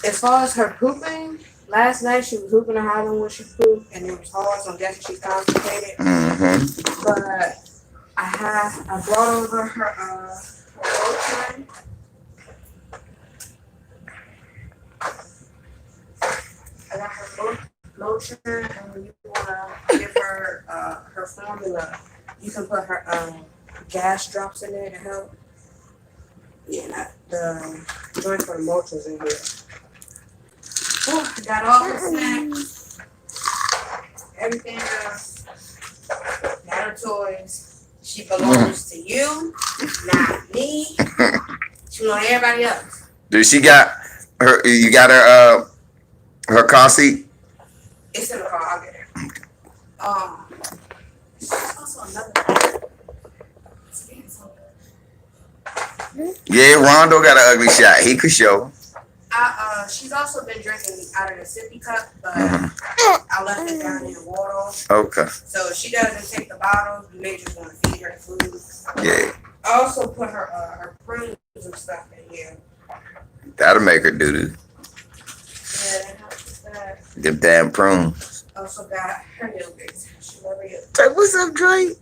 As far as her pooping, last night she was hooping and hollering when she pooped, and it was hard, so I'm guessing she's constipated. Mm-hmm. But I brought over her Motrin. I got her lotion, and when you wanna give her her formula, you can put her gas drops in there to help. Yeah, not the joint for the motions in here. Oh, got all the snacks, everything else. Got her toys. She belongs to you, not me. She belongs to everybody else. Does she got her? You got her car seat? It's in the car. I'll get her. There's also another. Yeah, Rondo got an ugly shot. He could show. She's also been drinking out of the sippy cup, but I left it down in the water. Okay. So she doesn't take the bottle. You may just want to feed her food. Yeah. I also put her prunes and stuff in here. That'll make her do this. Yeah, that helps with that. Them damn prunes. Also got her yogurt. She love her yogurt. Hey, what's up, Dre?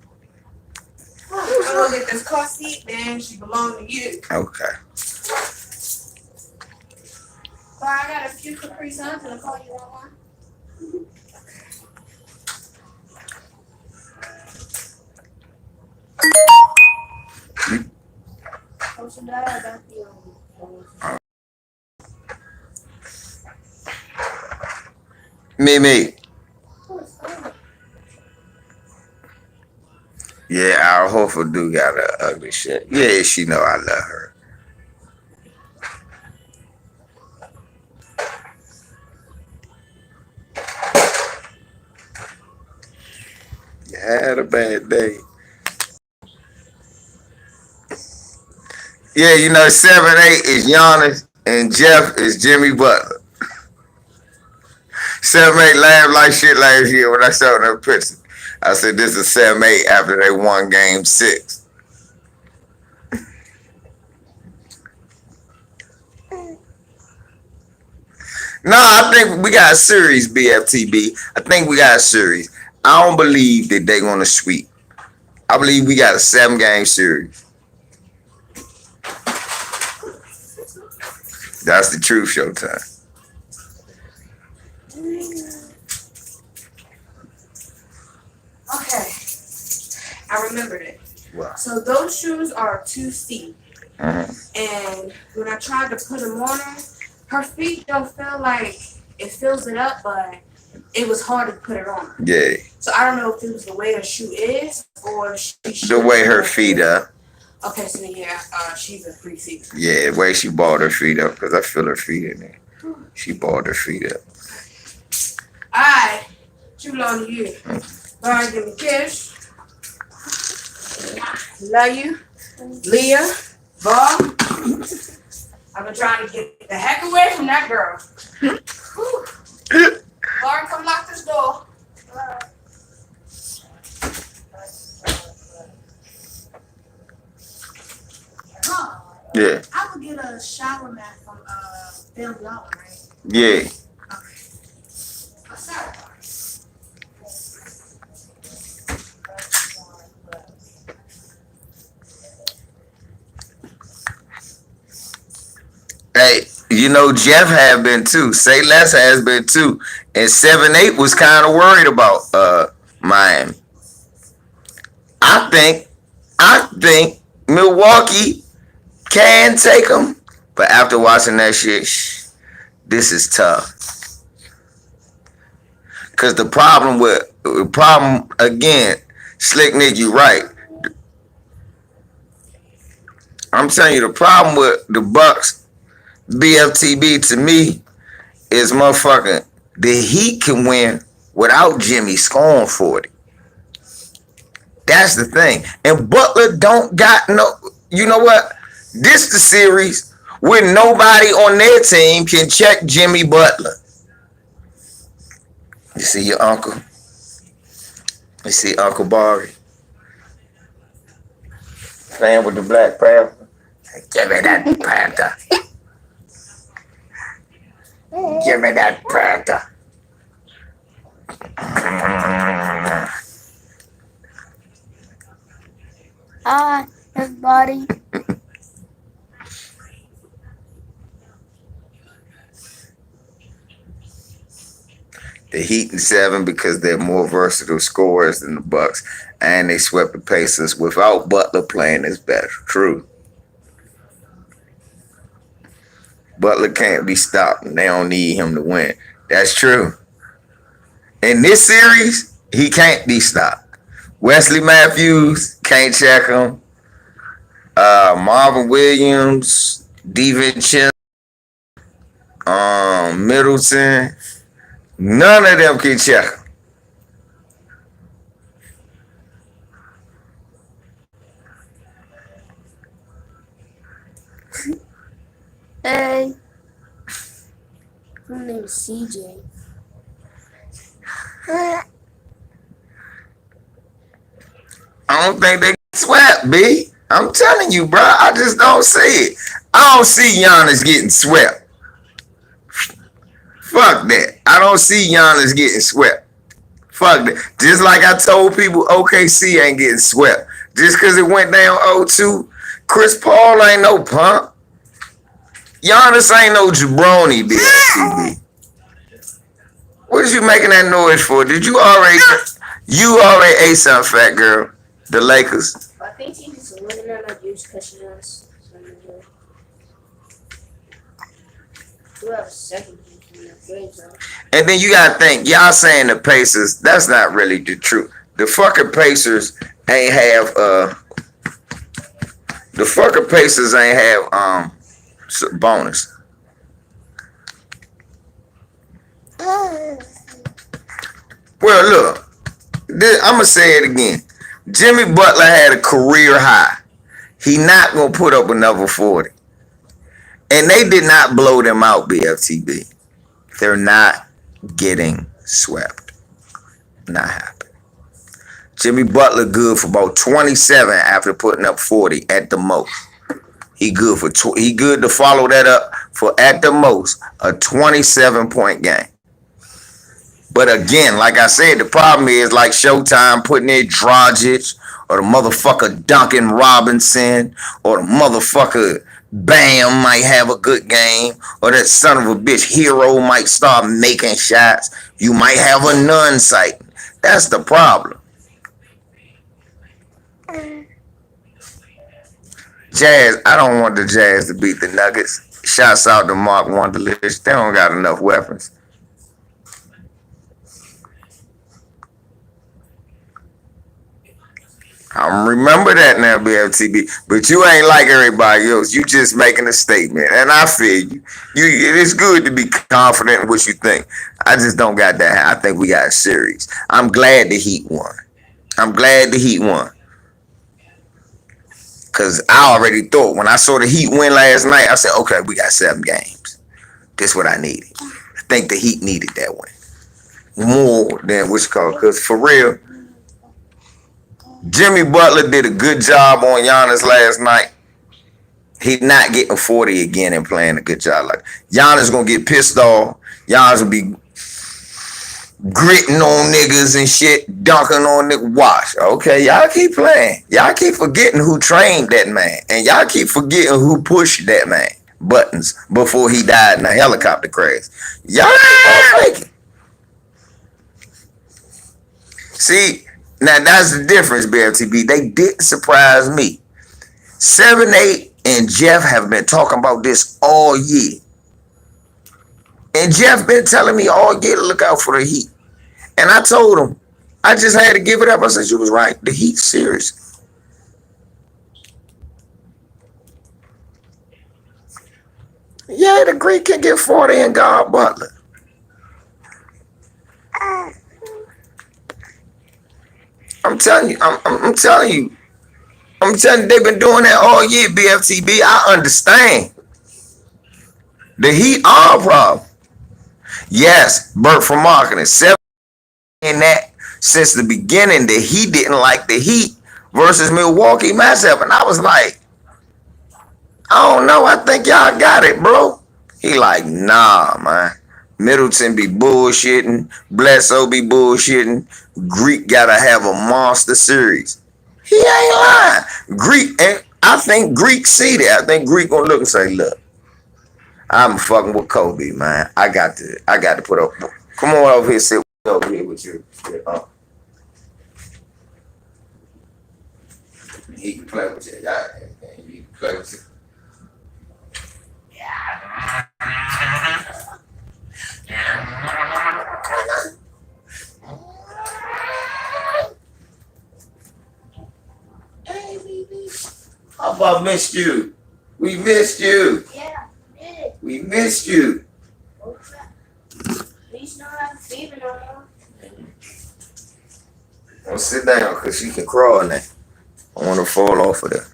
I'm gonna get this car seat, then she belongs to you. Okay. But I got a few Capri Suns and I'll call you on one. Also, that I got the Mimi. Yeah, our Hofer do got an ugly shit. Yeah, she know I love her. You had a bad day. Yeah, you know, 7-8 is Giannis and Jeff is Jimmy Butler. 7-8 laughed like shit last year when I saw them picture. I said, this is 7-8 after they won game 6. No, I think we got a series, BFTB. I think we got a series. I don't believe that they're going to sweep. I believe we got a 7-game series. That's the truth, Showtime. Okay. I remembered it. Wow. So those shoes are 2C. And when I tried to put them on her feet don't feel like it fills it up, but it was hard to put it on. Yeah. So I don't know if it was the way her shoe is or The way her feet up. Okay, so yeah, she's a free seat. Yeah, the way she balled her feet up, because I feel her feet in there. She balled her feet up. Alright, she belong to you. Go ahead, give me a kiss. Love you. Leah, Bob. I've been trying to get the heck away from that girl. Lauren, come lock this door. Huh. Yeah. I would get a shower mat from Family Dollar, right? Yeah. A shower mat. Hey, you know, Jeff had been too. Say Less has been too. And 7-8 was kind of worried about Miami. I think Milwaukee can take them. But after watching that shit, this is tough. Because the problem again, Slick Nick, you right. I'm telling you, the problem with the Bucks, BFTB to me, is motherfucking the Heat can win without Jimmy scoring 40. That's the thing. And Butler don't got no, you know what? This the series where nobody on their team can check Jimmy Butler. You see your uncle? You see Uncle Barry? Playing with the Black Panther? Give me that Panther. Give me that Panther. Hi, everybody. The Heat in 7 because they're more versatile scorers than the Bucks, and they swept the Pacers without Butler playing is better. True. Butler can't be stopped, and they don't need him to win. That's true. In this series, he can't be stopped. Wesley Matthews can't check him. Marvin Williams, DiVincenzo, Middleton, none of them can check him. Hey. My name is CJ. I don't think they get swept, B. I'm telling you, bro. I just don't see it. I don't see Giannis getting swept. Fuck that. I don't see Giannis getting swept. Fuck that. Just like I told people OKC ain't getting swept. Just because it went down 0-2, Chris Paul ain't no punk. Giannis ain't no jabroni, BLTB. What is you making that noise for? Did you already ate something, fat girl? The Lakers. I think he was looking at my juice because she wants to have a second juice in their fridge, though. And then you gotta think, y'all saying the Pacers, that's not really the truth. The fucking Pacers ain't have bonus. Well, look, I'm gonna say it again. Jimmy Butler had a career high. He not gonna put up another 40. And they did not blow them out, BFTB. They're not getting swept. Not happening. Jimmy Butler good for about 27 after putting up 40 at the most. He good to follow that up for at the most a 27-point game. But again, like I said, the problem is like Showtime putting in Dragic or the motherfucker Duncan Robinson or the motherfucker Bam might have a good game or that son of a bitch Hero might start making shots. You might have a nun sighting. That's the problem. Jazz, I don't want the Jazz to beat the Nuggets. Shouts out to Mark Wunderlich. They don't got enough weapons. I remember that now, BFTB. But you ain't like everybody else. You just making a statement. And I feel you. It's good to be confident in what you think. I just don't got that. I think we got a series. I'm glad the Heat won. Because I already thought when I saw the Heat win last night, I said, okay, we got 7 games. This is what I needed. I think the Heat needed that win. More than what's called. Because for real, Jimmy Butler did a good job on Giannis last night. He's not getting 40 again and playing a good job. Like Giannis gonna get pissed off. Giannis will be gritting on niggas and shit, dunking on niggas. Watch, okay? Y'all keep playing. Y'all keep forgetting who trained that man, and y'all keep forgetting who pushed that man buttons before he died in a helicopter crash. Y'all keep on faking. See. Now, that's the difference, BFTB. They didn't surprise me. 7-8 and Jeff have been talking about this all year. And Jeff been telling me all year to look out for the Heat. And I told him, I just had to give it up. I said, you was right. The Heat serious. Yeah, the Greek can get 40 and guard Butler. I'm telling you, they've been doing that all year, BFTB. I understand. The Heat are a problem. Yes, Burt from marketing. 7 in that since the beginning that he didn't like the Heat versus Milwaukee matchup. And I was like, I don't know. I think y'all got it, bro. He like, nah, man. Middleton be bullshitting. Bledsoe be bullshitting. Greek gotta have a monster series. He ain't lying. Greek, and I think Greek see that. I think Greek gonna look and say, look, I'm fucking with Kobe, man. I got to put up. Come on over here, sit over here with you. He can play with you. Yeah, he can play with you. Hey, baby. How about missed you? We missed you. Yeah, I did. We missed you. Oh crap. At least not have a fever no more. Well, sit down, cause she can crawl now. I want to fall off of there.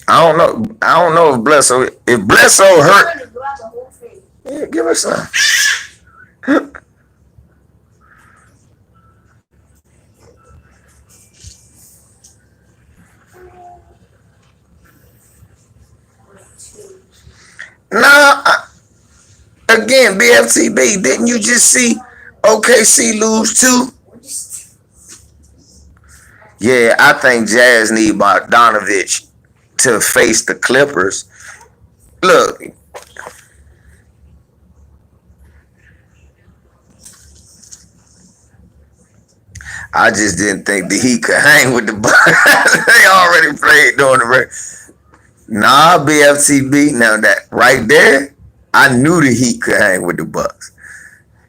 I don't know if Blesso hurt. I'm trying to grab the whole thing. Yeah, give her some. Again, BFTB, didn't you just see OKC lose too? Yeah, I think Jazz need Bogdanovich to face the Clippers. Look, I just didn't think the Heat could hang with the Bucks. They already played during the break. Nah, BFTB. Now that right there, I knew the Heat could hang with the Bucks.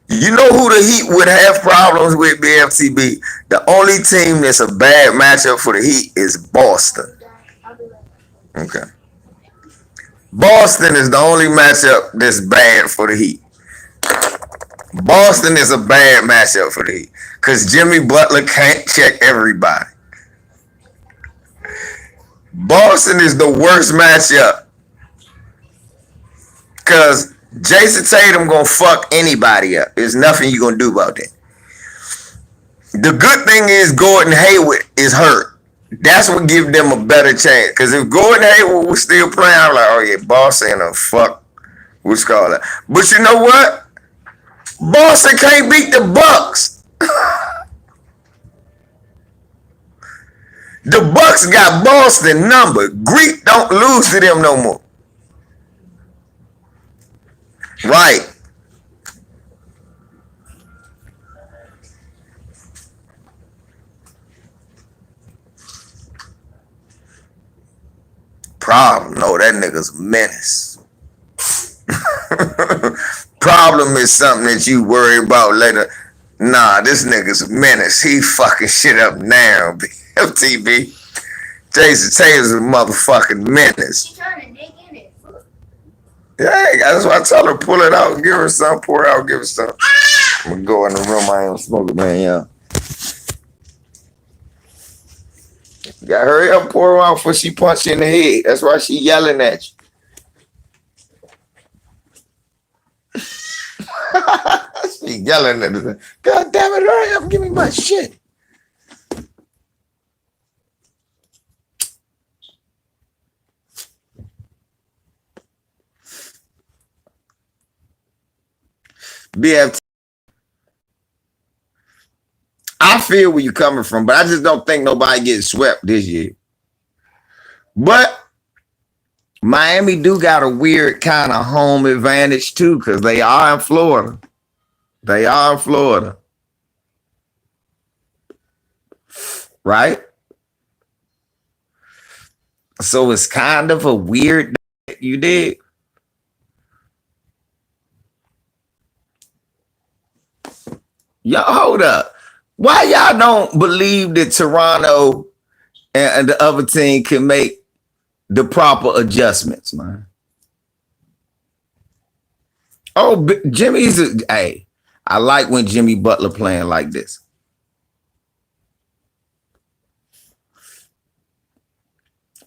You know who the Heat would have problems with, BFTB? The only team that's a bad matchup for the Heat is Boston. I'll be right back. Okay. Boston is the only matchup that's bad for the Heat. Boston is a bad matchup for the Heat because Jimmy Butler can't check everybody. Boston is the worst matchup because Jason Tatum gonna fuck anybody up. There's nothing you gonna do about that. The good thing is Gordon Hayward is hurt. That's what gives them a better chance. Because if Gordon Hayward was still playing, I'm like, oh yeah, Boston a fuck. What's called it? But you know what? Boston can't beat the Bucks. The Bucks got Boston number. Greek don't lose to them no more. Right. Problem. No, that nigga's a menace. Problem is something that you worry about later. Nah, this nigga's a menace. He fucking shit up now, FTB. Jason Tatum's a motherfucking menace. She's trying to dig in it. Yeah, that's why I tell her, pull it out, give her some, pour it out, give her some. I'm gonna go in the room, I ain't smoking, man, yeah. You gotta hurry up, pour her out before she punch you in the head. That's why she yelling at you. She yelling at her. God damn it, hurry up, give me my shit. BFT. I feel where you're coming from, but I just don't think nobody gets swept this year. But Miami do got a weird kind of home advantage too, because they are in Florida. They are in Florida. Right? So it's kind of a weird, you did. Y'all hold up. Why y'all don't believe that Toronto and the other team can make the proper adjustments, man? Oh, Jimmy's hey, I like when Jimmy Butler playing like this.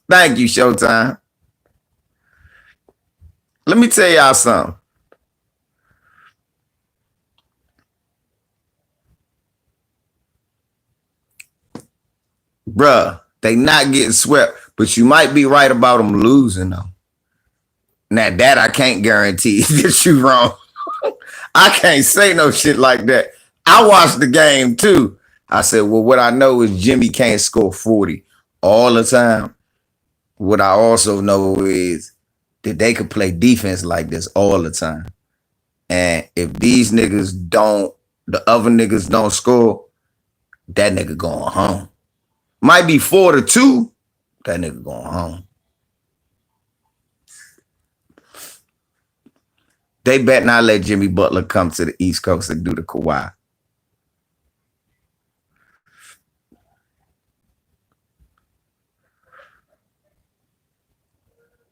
Thank you, Showtime. Let me tell y'all something. Bruh, they not getting swept, but you might be right about them losing, though. Now, that I can't guarantee that you wrong. I can't say no shit like that. I watched the game, too. I said, well, what I know is Jimmy can't score 40 all the time. What I also know is that they could play defense like this all the time. And if these niggas don't, the other niggas don't score, that nigga going home. Might be 4-2, that nigga going home. They bet not let Jimmy Butler come to the East Coast and do the Kawhi.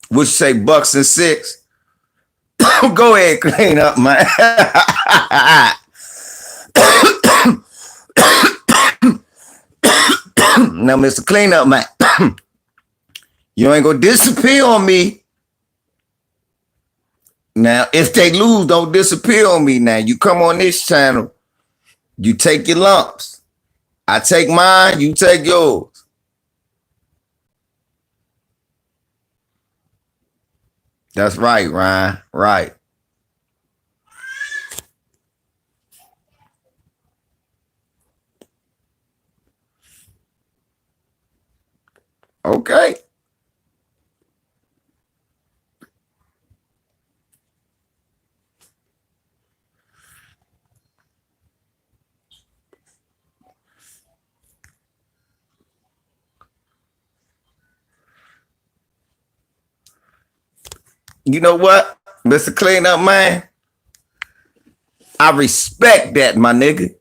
Which say Bucks and 6. Go ahead, clean up, man. Now, Mr. Cleanup, man. You ain't gonna disappear on me. Now, if they lose, don't disappear on me now. You come on this channel, you take your lumps. I take mine, you take yours. That's right, Ryan. Right. Okay. You know what, Mr. Cleanup, man? I respect that, my nigga.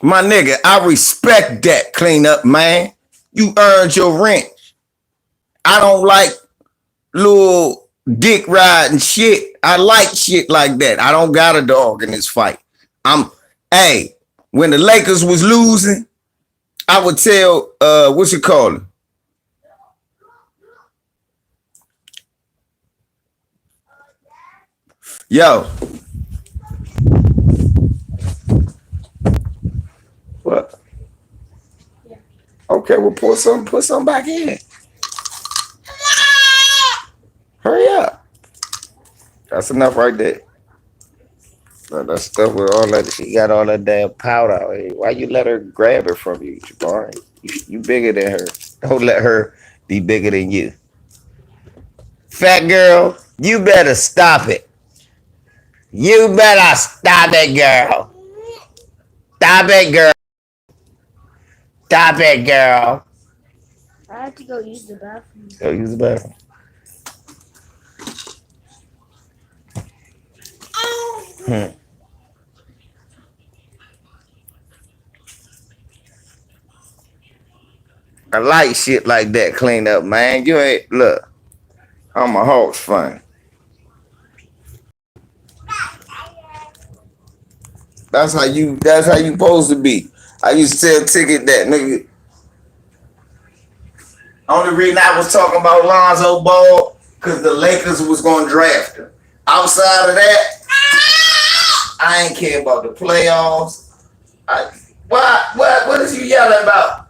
My nigga, I respect that, Cleanup, man. You earned your rent. I don't like little dick riding shit. I like shit like that. I don't got a dog in this fight. Hey, when the Lakers was losing, I would tell, what you call it? Yo. What? Yeah. Okay, we'll put some back in. Hurry up. That's enough right there. That stuff with all that, she got all that damn powder. Hey, why you let her grab it from you, Jabari? You bigger than her. Don't let her be bigger than you. Fat girl, you better stop it. You better stop it, girl. Stop it, girl. Stop it, girl. I have to go use the bathroom. Go use the bathroom. I like shit like that clean up, man. You ain't, look, I'm a Hawks fan. That's how you supposed to be. I used to tell Ticket that, nigga. Only reason I was talking about Lonzo Ball, because the Lakers was going to draft him. Outside of that, I ain't care about the playoffs. What is you yelling about?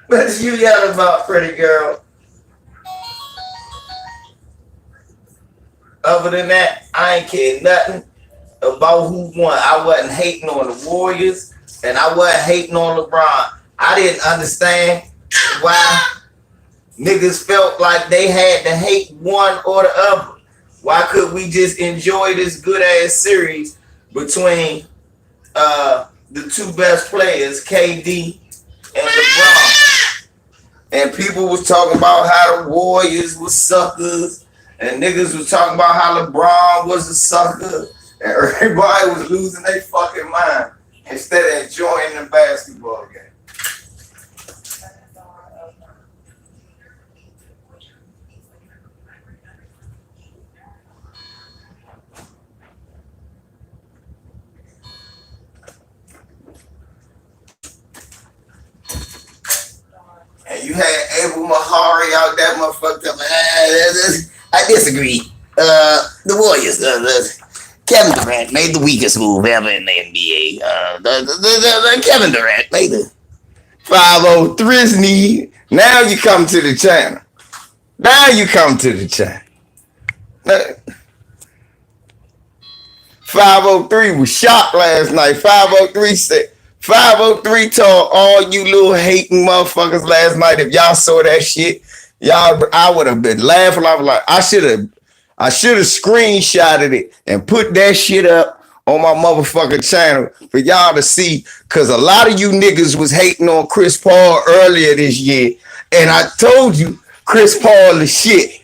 What is you yelling about, pretty girl? Other than that, I ain't care nothing about who won. I wasn't hating on the Warriors, and I wasn't hating on LeBron. I didn't understand why niggas felt like they had to hate one or the other. Why could we just enjoy this good ass series between the two best players, KD and LeBron? And people was talking about how the Warriors was suckers, and niggas was talking about how LeBron was a sucker, and everybody was losing their fucking mind instead of enjoying the basketball game. And you had Abel Mahari out that motherfucker. I disagree. The Warriors, Kevin Durant made the weakest move ever in the NBA. Kevin Durant made the 503's knee. Now you come to the channel. 503 was shocked last night. 503 said, 503 told all you little hating motherfuckers last night, if y'all saw that shit, Y'all, I would have been laughing. I was like, I should have screenshotted it and put that shit up on my motherfucking channel for y'all to see. Cause a lot of you niggas was hating on Chris Paul earlier this year. And I told you Chris Paul is shit.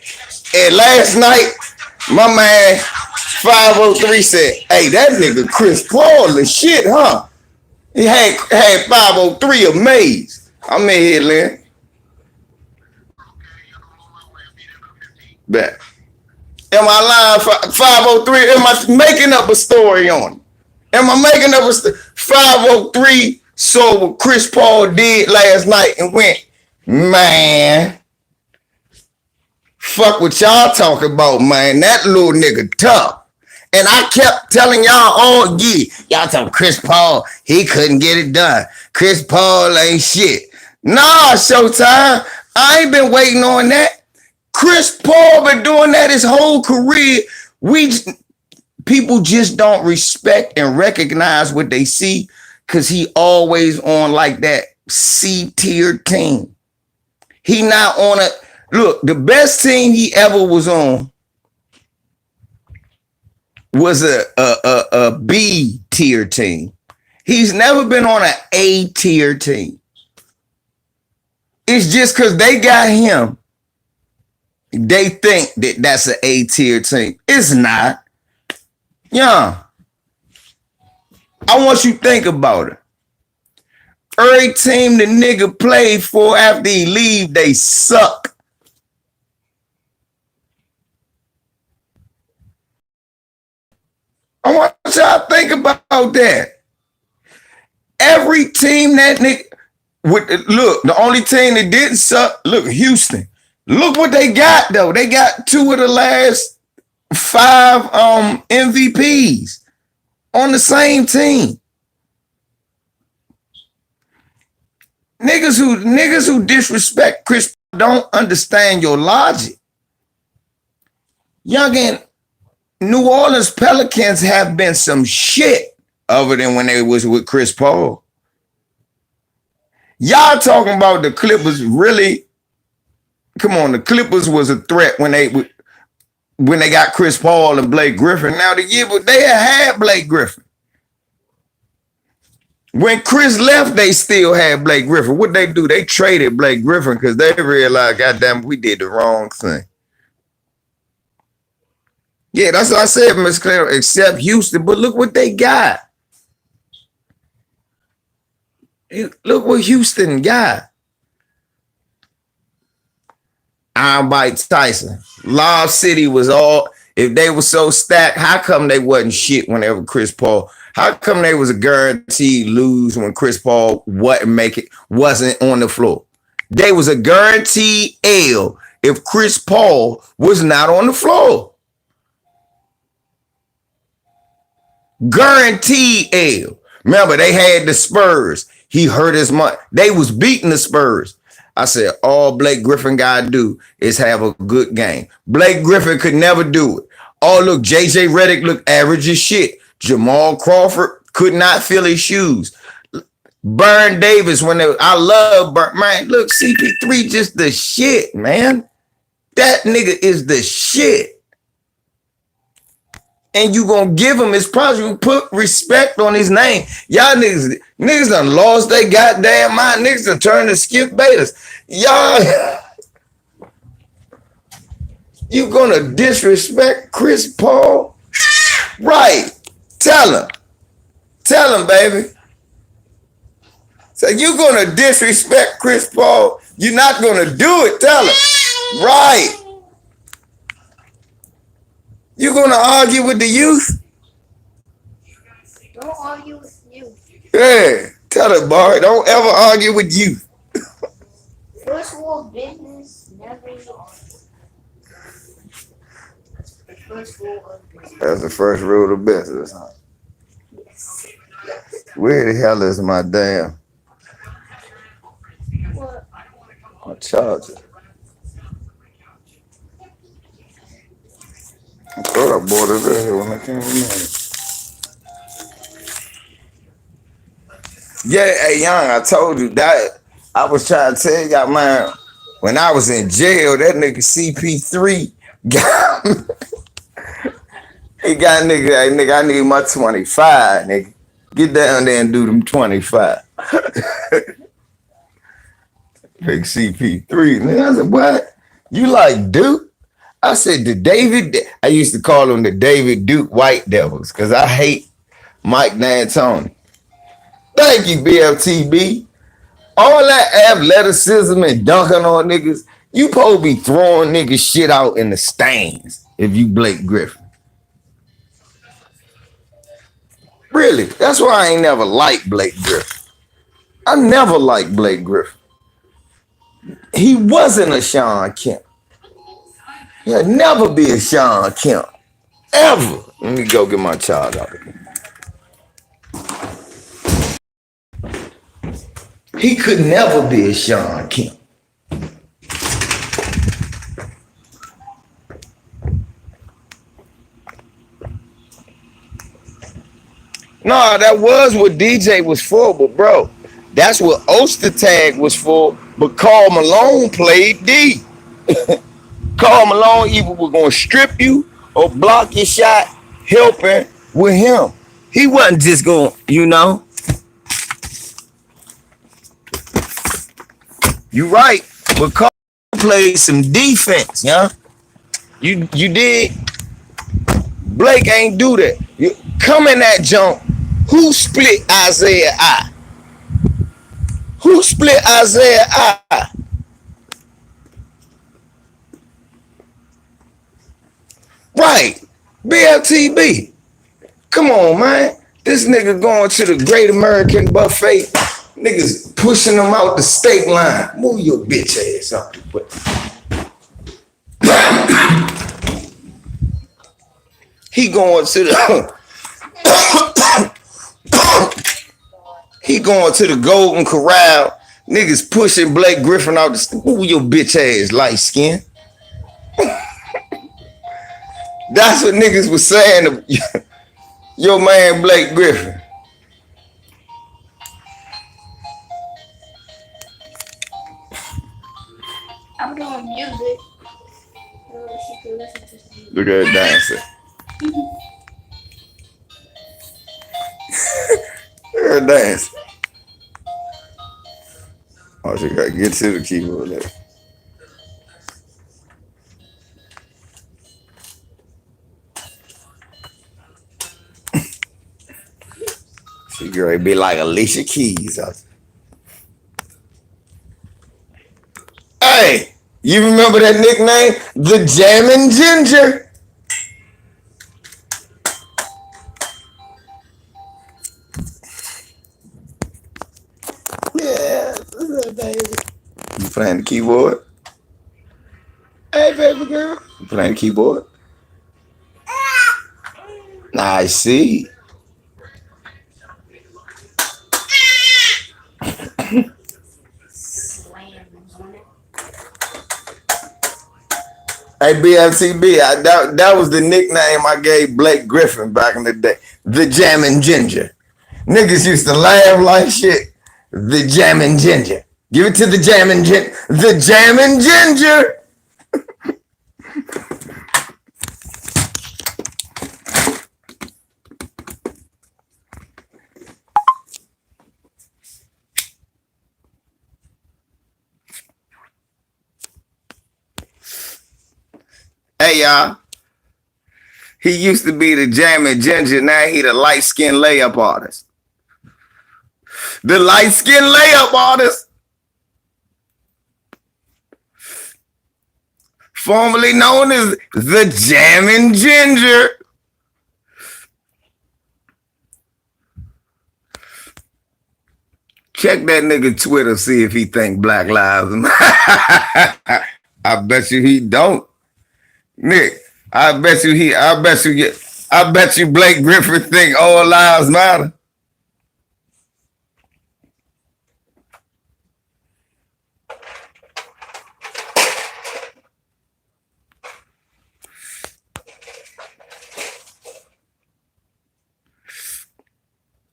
And last night, my man 503 said, hey, that nigga Chris Paul is shit, huh? He had 503 amazed. I'm in here, Lynn. Bet. Am I lying? 503? Am I making up a story on it? Am I making up a story? 503 saw what Chris Paul did last night and went, man, fuck what y'all talking about, man. That little nigga tough. And I kept telling y'all all year, y'all talking Chris Paul, he couldn't get it done. Chris Paul ain't shit. Nah, Showtime, I ain't been waiting on that. Chris Paul been doing that his whole career. People just don't respect and recognize what they see because he always on like that C-tier team. He not on a look. The best team he ever was on was a B-tier team. He's never been on an A-tier team. It's just because they got him. They think that that's an A-tier team. It's not. Yeah. I want you to think about it. Every team the nigga played for after he leave, they suck. I want y'all to think about that. Every team that nigga, look, the only team that didn't suck, look, Houston. Look what they got, though. They got 2 of the last 5 MVPs on the same team. Niggas who disrespect Chris don't understand your logic. Youngin, New Orleans Pelicans have been some shit other than when they was with Chris Paul. Y'all talking about the Clippers really? Come on, the Clippers was a threat when they got Chris Paul and Blake Griffin. Now the year, but they had Blake Griffin. When Chris left, they still had Blake Griffin. What they do? They traded Blake Griffin because they realized, goddamn, we did the wrong thing. Yeah, that's what I said, Miss Claire, except Houston. But look what they got. Look what Houston got. Iron Mike Tyson. Lob City was all, if they were so stacked, how come they wasn't shit whenever Chris Paul, how come they was a guaranteed lose when Chris Paul wasn't on the floor? They was a guaranteed L if Chris Paul was not on the floor. Guaranteed L. Remember, they had the Spurs. He hurt his money. They was beating the Spurs. I said, all Blake Griffin got to do is have a good game. Blake Griffin could never do it. Oh, look, J.J. Redick looked average as shit. Jamal Crawford could not fill his shoes. Baron Davis, I love Baron. Man, look, CP3 just the shit, man. That nigga is the shit. And you gonna give him his props. You put respect on his name. Y'all niggas done lost their goddamn mind. Niggas done turned to Skip Bayless. Y'all, you gonna disrespect Chris Paul? Right. Tell him, baby. So you gonna disrespect Chris Paul? You're not gonna do it. Tell him. Right. You gonna argue with the youth? Don't argue with you. Yeah, tell it, Bar. Don't ever argue with youth. First world business, never argue. The first rule of business. That's the first rule of business, huh? Yes. Where the hell is my damn What? my charger? I thought I bought it earlier when I came in. Yeah, hey, Young, I told you that. I was trying to tell y'all, man, When I was in jail, that nigga CP3 got he got nigga, hey, nigga, I need my 25, nigga. Get down there and do them 25. Big CP3. Nigga, I said, what? You like Duke? I said, I used to call them the David Duke White Devils because I hate Mike D'Antoni. Thank you, BFTB. All that athleticism and dunking on niggas, you supposed to be throwing niggas shit out in the stands if you Blake Griffin. Really, that's why I ain't never liked Blake Griffin. I never liked Blake Griffin. He wasn't a Sean Kemp. He'll never be a Sean Kemp. Ever. Let me go get my child out again. He could never be a Sean Kemp. No, that was what DJ was for, but bro, that's what Ostertag was for, but Karl Malone played D. Karl Malone either was going to strip you or block your shot, helping with him. He wasn't just going, you know. You right, but Karl played some defense, yeah. You did. Blake ain't do that. You come in that jump. Who split Isaiah eye? Who split Isaiah eye? Right, BLTB. Come on, man. This nigga going to the Great American Buffet. Niggas pushing him out the steak line. Move your bitch ass up. He going to the he going to the Golden Corral. Niggas pushing Blake Griffin out the move your bitch ass, light skin. That's what niggas was saying to your man Blake Griffin. I'm doing music. So she can listen to some music. Look at that dancer. Look at her dance. Oh, she gotta get to the keyboard there. She gonna be like Alicia Keys. Hey, you remember that nickname? The Jammin' Ginger. Yeah, baby. You playing the keyboard? Hey, baby girl. You playing the keyboard? I see. Hey, BFTB, that was the nickname I gave Blake Griffin back in the day. The Jammin' Ginger. Niggas used to laugh like shit. The Jammin' Ginger. Give it to the Jammin' Ginger. The Jammin' Ginger. Hey, y'all. He used to be the Jammin' Ginger. Now he the light-skinned layup artist. The light-skinned layup artist. Formerly known as the Jammin' Ginger. Check that nigga Twitter, see if he think Black Lives Matter. I bet you he don't. Nick, I bet you Blake Griffin think all lives matter.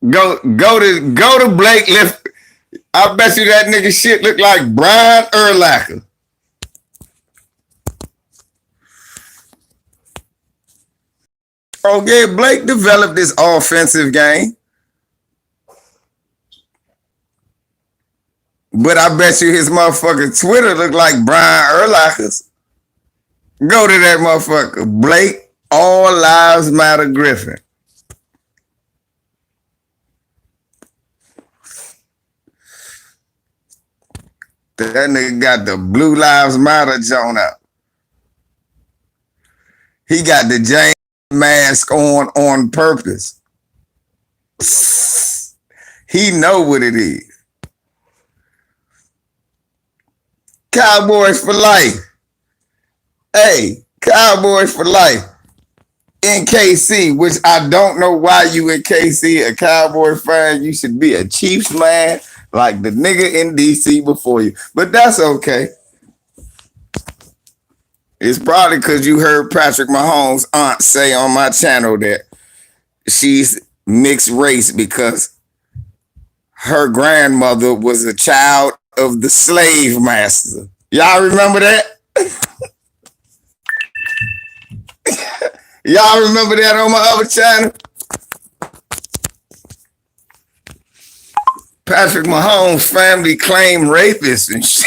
Go to Blake lift. I bet you that nigga shit look like Brian Urlacher. Oh yeah, Blake developed this offensive game. But I bet you his motherfucking Twitter look like Brian Urlacher's. Go to that motherfucker. Blake, All Lives Matter Griffin. That nigga got the Blue Lives Matter joint up. He got the James mask on purpose. He know what it is. Cowboys for life. Hey, Cowboys for life. In KC, which I don't know why you in KC, a Cowboy fan. You should be a Chiefs man like the nigga in DC before you. But that's okay. It's probably because you heard Patrick Mahomes' aunt say on my channel that she's mixed race because her grandmother was a child of the slave master. Y'all remember that? Y'all remember that on my other channel? Patrick Mahomes' family claimed rapists and shit.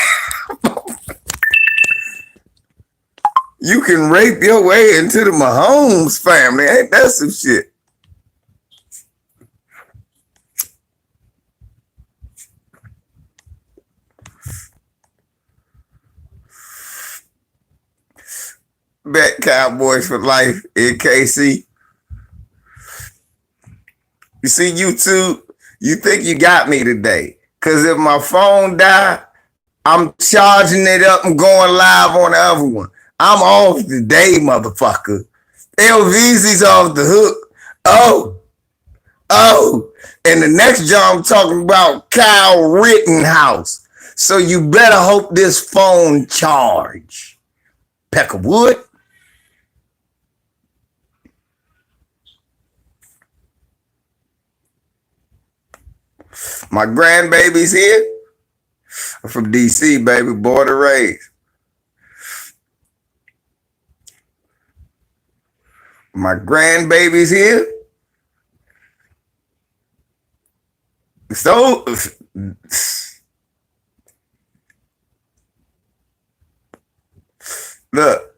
You can rape your way into the Mahomes family. Ain't that some shit? Bet Cowboys for life in KC. You see, YouTube, you think you got me today. Because if my phone die, I'm charging it up and going live on the other one. I'm off today, motherfucker. LVZ's off the hook. Oh. And the next job I'm talking about Kyle Rittenhouse. So you better hope this phone charge. Peckerwood. My grandbaby's here. I'm from DC, baby, born and raised. My grandbaby's here. So, look.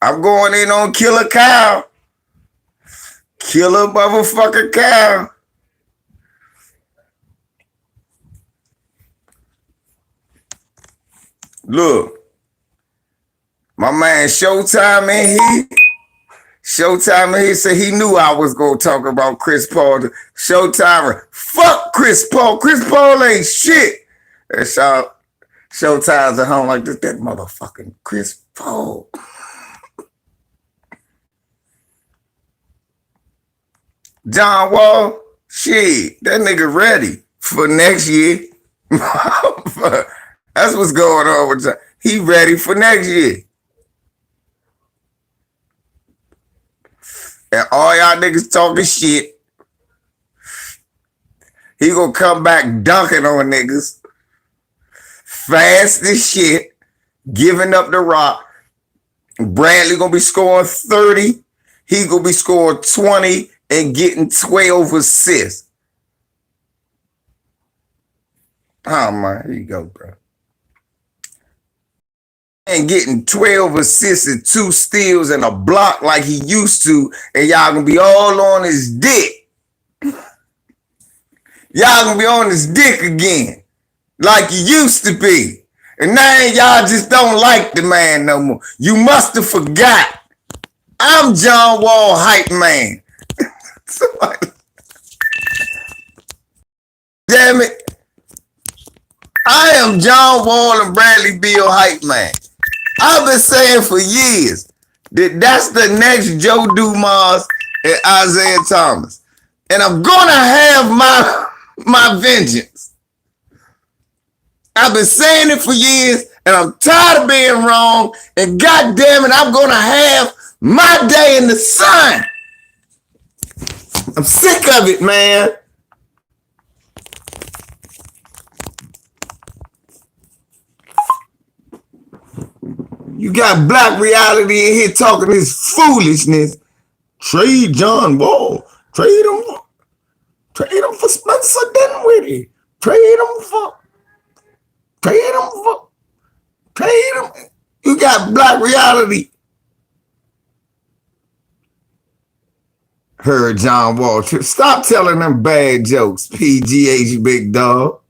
I'm going in on Killer Kyle. Killer motherfucker Kyle. Look, my man Showtime in here. Showtime in here said he knew I was going to talk about Chris Paul. Showtime, fuck Chris Paul. Chris Paul ain't shit. And Showtime's at home like this. That motherfucking Chris Paul. John Wall, shit, that nigga ready for next year. That's what's going on with John. He ready for next year. And all y'all niggas talking shit. He gonna come back dunking on niggas. Fast as shit. Giving up the rock. Bradley gonna be scoring 30. He gonna be scoring 20 and getting 12 assists. Oh man, here you go, bro. And getting 12 assists and 2 steals and a block like he used to, and y'all gonna be all on his dick. Y'all gonna be on his dick again, like you used to be. And now y'all just don't like the man no more. You must have forgot. I'm John Wall hype man. Damn it. I am John Wall and Bradley Beal hype man. I've been saying for years that that's the next Joe Dumas and Isaiah Thomas. And I'm gonna have my vengeance. I've been saying it for years and I'm tired of being wrong. And God damn it, I'm gonna have my day in the sun. I'm sick of it, man. You got Black Reality in here talking this foolishness. Trade John Wall. Trade him for Spencer Dinwiddie. Trade him. You got Black Reality. Heard John Wall. Stop telling them bad jokes, PGH big dog.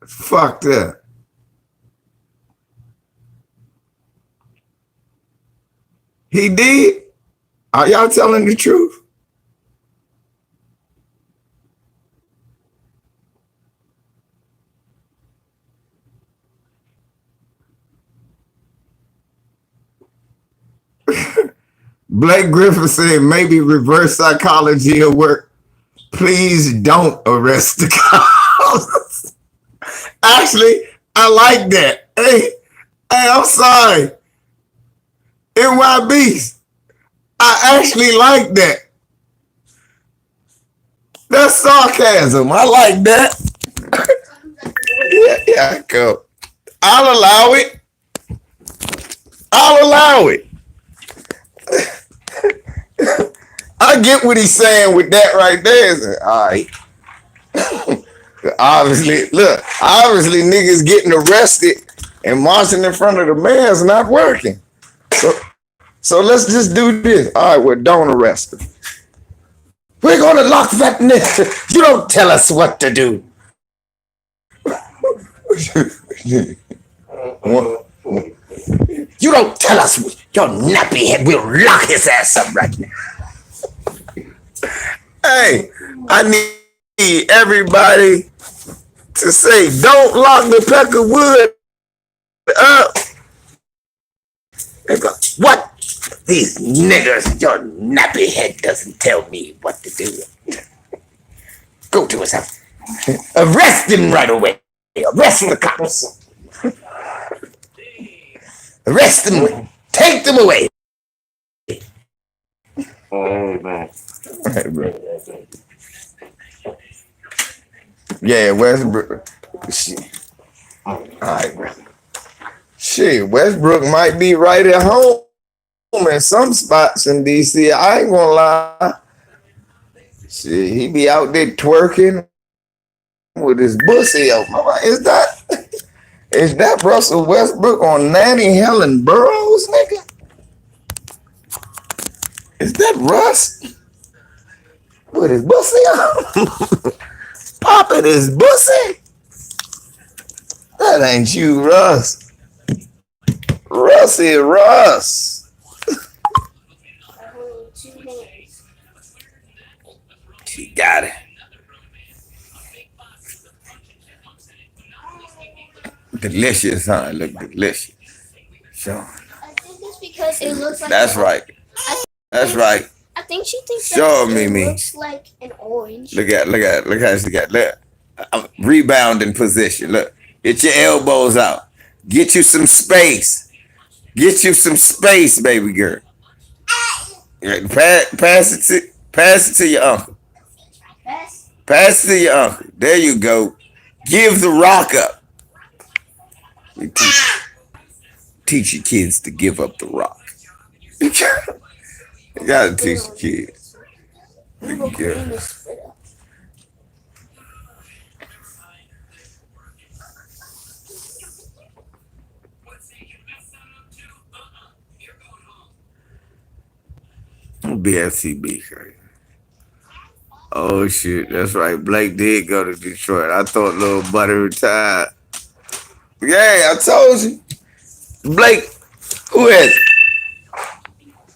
Fuck that. He did? Are y'all telling the truth? Blake Griffin said maybe reverse psychology will work. Please don't arrest the cops. Actually, I like that. Hey, I'm sorry. NYBs. I actually like that. That's sarcasm. I like that. yeah, go. I'll allow it. I get what he's saying with that right there. All right. Obviously niggas getting arrested and marching in front of the mayor's not working. So let's just do this. All right, well, don't arrest him. We're gonna lock that nigga. You don't tell us what to do. You don't tell us. Your nappy head will lock his ass up right now. Hey, I need everybody to say, don't lock the Peckerwood up. They go, what? These niggers, your nappy head doesn't tell me what to do. Go to his house. Arrest him right away. Arrest the cops. Arrest them. Take them away. Oh, man. All right, bro. Yeah, Westbrook. Shit. All right, bro. Shit, Westbrook might be right at home in some spots in DC. I ain't gonna lie. Shit, he be out there twerking with his pussy out. Is that Russell Westbrook on Nanny Helen Burroughs, nigga? Is that Russ? With his pussy on? Popping his pussy? That ain't you, Russ. Russy Russ. I hold 2 hands. She got it. Delicious, huh? Look delicious. Sure. I think it's because it looks like. That's right. That's right. I think she thinks Sure, that Mimi. it looks like an orange. Look how she got that. Rebounding position. Look, get your elbows out. Get you some space. Get you some space, baby girl. Pass it to your uncle. Pass it to your uncle. There you go. Give the rock up. You teach your kids to give up the rock. You gotta teach the kids. Yeah. BFCB. Oh shit, that's right. Blake did go to Detroit. I thought little buddy retired. Yeah, I told you. Blake, who is it?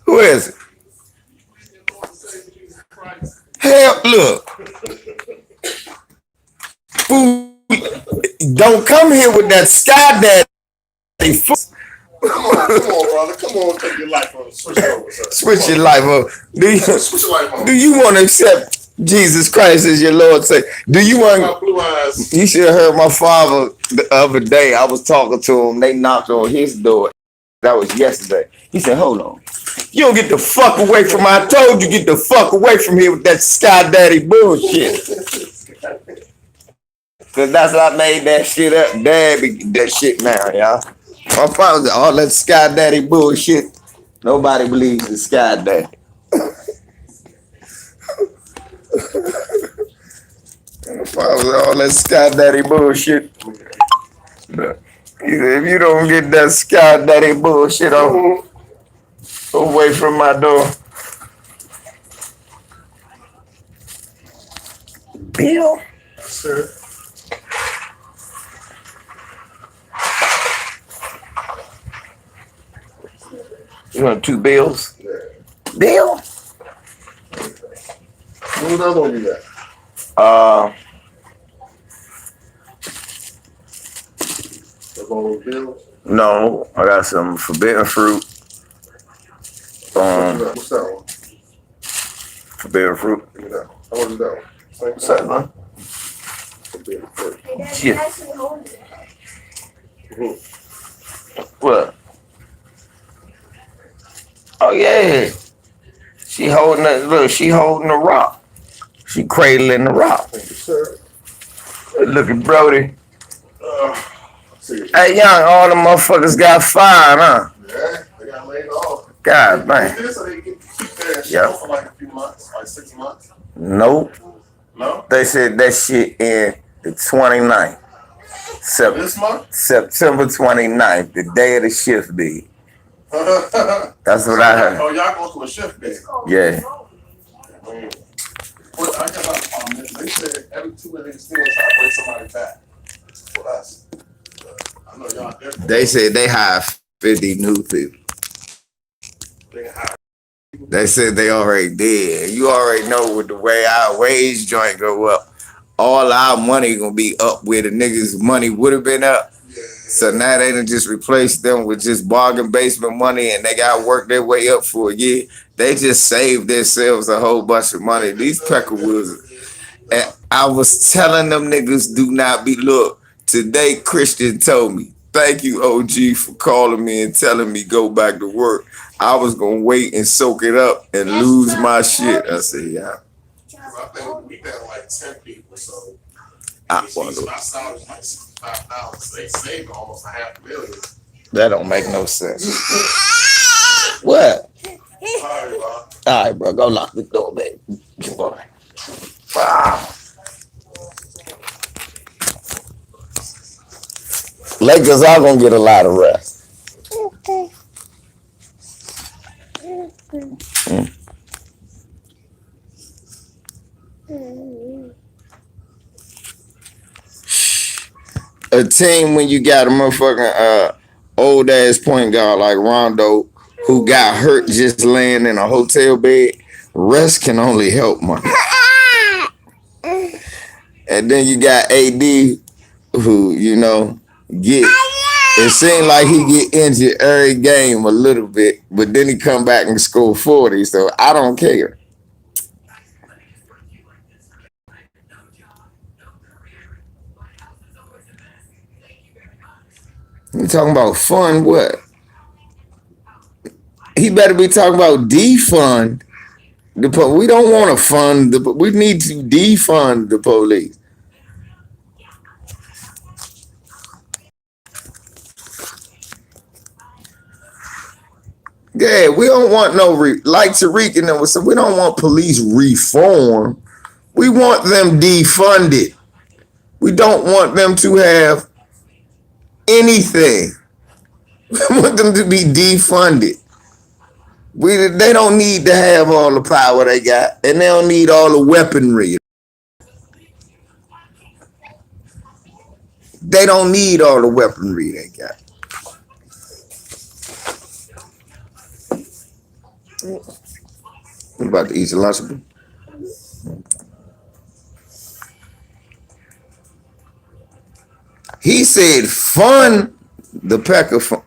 Who is it? Hell, look. Fool, don't come here with that sky daddy. Come on, brother. Come on, take your life on. Switch it over, sir. Switch your life up. Switch your life on. Do you want to accept Jesus Christ as your Lord? Say, do you want? My blue eyes. You should have heard my father the other day. I was talking to him. They knocked on his door. That was yesterday. He said, "Hold on. You don't get the fuck away from. I told you, get the fuck away from here with that sky daddy bullshit." Cause that's what I made that shit up. Dad be that shit now, y'all. My father, all that Sky Daddy bullshit. Nobody believes in Sky Daddy. My father, all that Sky Daddy bullshit. If you don't get that Sky Daddy bullshit away from my door. Bill. Sir. You want 2 bills? Yeah. Bill? What another one you got? The whole bill? No, I got some forbidden fruit. What's that one? Forbidden fruit. Give me that one. How much is that one? What's that, man? Forbidden fruit. Hey, Dad, Yeah. you actually hold it. What? Oh yeah. She holding that. Look, she holding the rock. She cradling the rock. Thank you, sir. Look at Brody. See. Hey, young, all the motherfuckers got fired, huh? Yeah, they got laid off. God, man. They did so they can keep their shit Yep. for like a few months, like 6 months. Nope. No? They said that shit in the 29th. This month? September 29th, the day of the shift day. That's what I heard. Oh, y'all go to a shift day. Yeah. Well, I got they said every 2 minutes they still try to bring somebody back for us. I know y'all different. They said they hired 50 new people. They hire They said they already did. You already know with the way our wage joint go up, all our money gonna be up where the niggas' money would have been up. So now they done just replaced them with just bargain basement money and they gotta work their way up for a year. They just saved themselves a whole bunch of money. These Peckerwoods. And I was telling them niggas do not be, look, today Christian told me, thank you OG for calling me and telling me go back to work. I was gonna wait and soak it up and lose my shit. I said, yeah. I think we got like 10 people, so I wonder. my salary is like $65,000. So they saved almost $500,000. That don't make no sense. What? Sorry, Bob. All right, bro, go lock the door, baby. Come on. Wow. Lakers are gonna get a lot of rest. A team when you got a motherfucking old ass point guard like Rondo who got hurt just laying in a hotel bed, rest can only help money. And then you got AD who, you know, it seemed like he get injured every game a little bit, but then he come back and score 40, so I don't care. You talking about fund what? He better be talking about defund the police. We don't want to fund the. We need to defund the police. Yeah, we don't want no like Tariq and them was saying, we don't want police reform. We want them defunded. We don't want them to have anything. We want them to be defunded. They don't need to have all the power they got, and they don't need all the weaponry. They don't need all the weaponry they got. You about to eat your lunchable? He said fund the Pecker fund.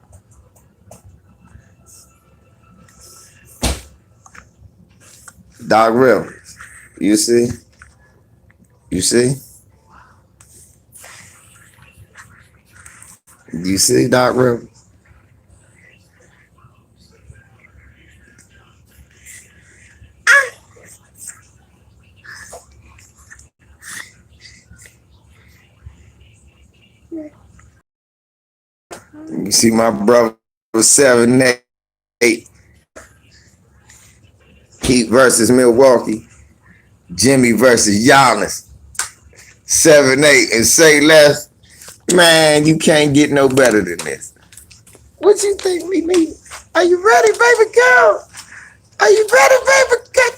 Doc Rivers, you see? You see? You see, Doc Rivers? You see my brother was 7-8. Heat versus Milwaukee. Jimmy versus Giannis. 7-8 and say less. Man, you can't get no better than this. What you think we need? Are you ready, baby girl? Are you ready, baby girl?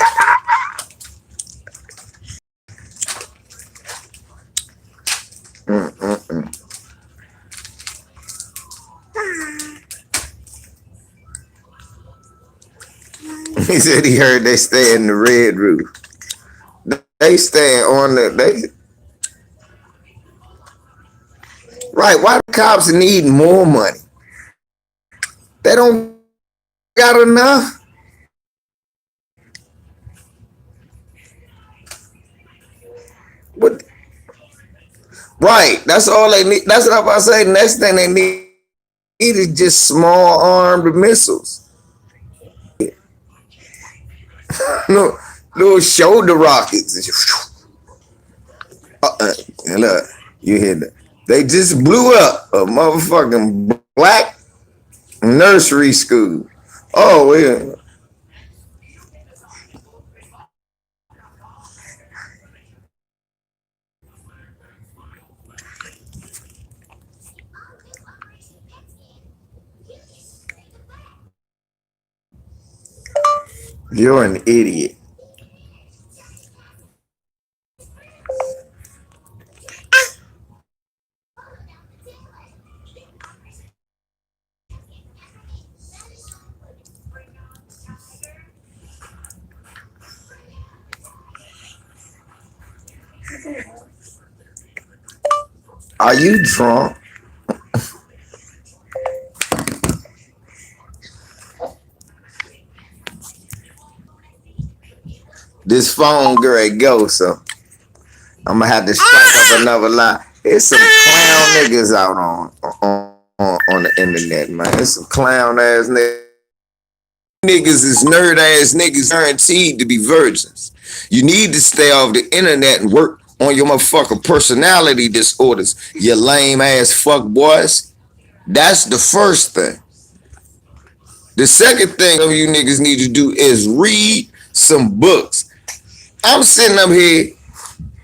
He said he heard they stay in the red roof. They stay on the right. Why the cops need more money? They don't got enough. What? Right. That's all they need. That's what I say. Next thing they need is just small armed missiles. No, little shoulder rockets. Look, you hear that? They just blew up a motherfucking black nursery school. Oh, yeah. You're an idiot. Are you drunk? This phone girl go, so I'm gonna have to strike up another line. It's some clown niggas out on the internet, man. It's some clown ass niggas. Niggas is nerd ass niggas guaranteed to be virgins. You need to stay off the internet and work on your motherfucking personality disorders, you lame ass fuck boys. That's the first thing. The second thing you niggas need to do is read some books. I'm sitting up here,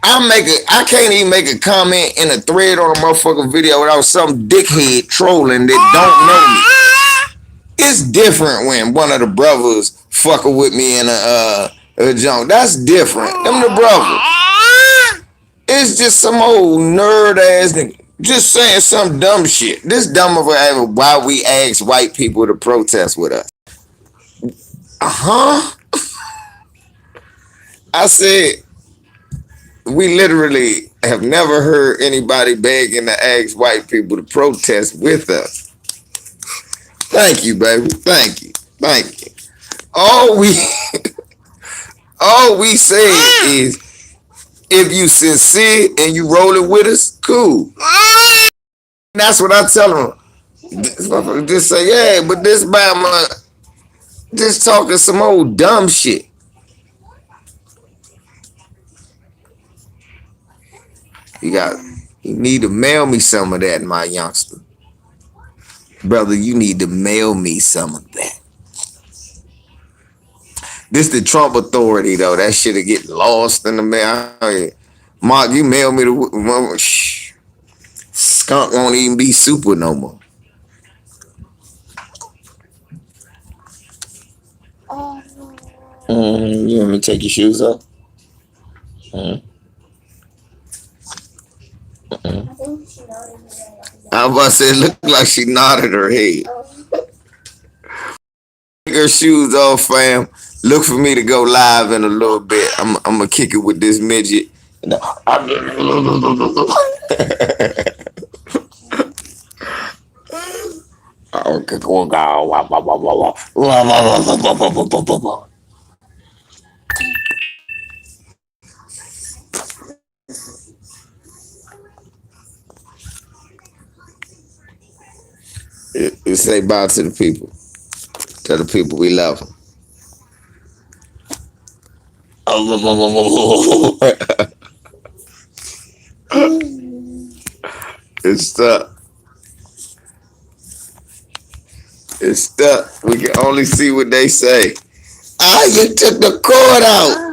I can't even make a comment in a thread on a motherfucking video without some dickhead trolling that don't know me. It's different when one of the brothers fucking with me in a junk. That's different. Them the brothers. It's just some old nerd ass nigga just saying some dumb shit. This dumb of why we ask white people to protest with us. I said, we literally have never heard anybody begging to ask white people to protest with us. Thank you, baby. Thank you. Thank you. All we say is, if you sincere and you rolling with us, cool. That's what I tell them. Just say, yeah, but this Bama just talking some old dumb shit. You need to mail me some of that, my youngster. Brother, you need to mail me some of that. This the Trump authority, though. That shit'll get lost in the mail. Mark, you mail me the skunk won't even be super no more. You want me to take your shoes off? I was about to say, it looked like she nodded her head. Take her shoes off, fam. Look for me to go live in a little bit. I'm gonna kick it with this midget. It say bye to the people. Tell the people we love them. It's stuck. It's stuck. We can only see what they say. Ah, you took the cord out.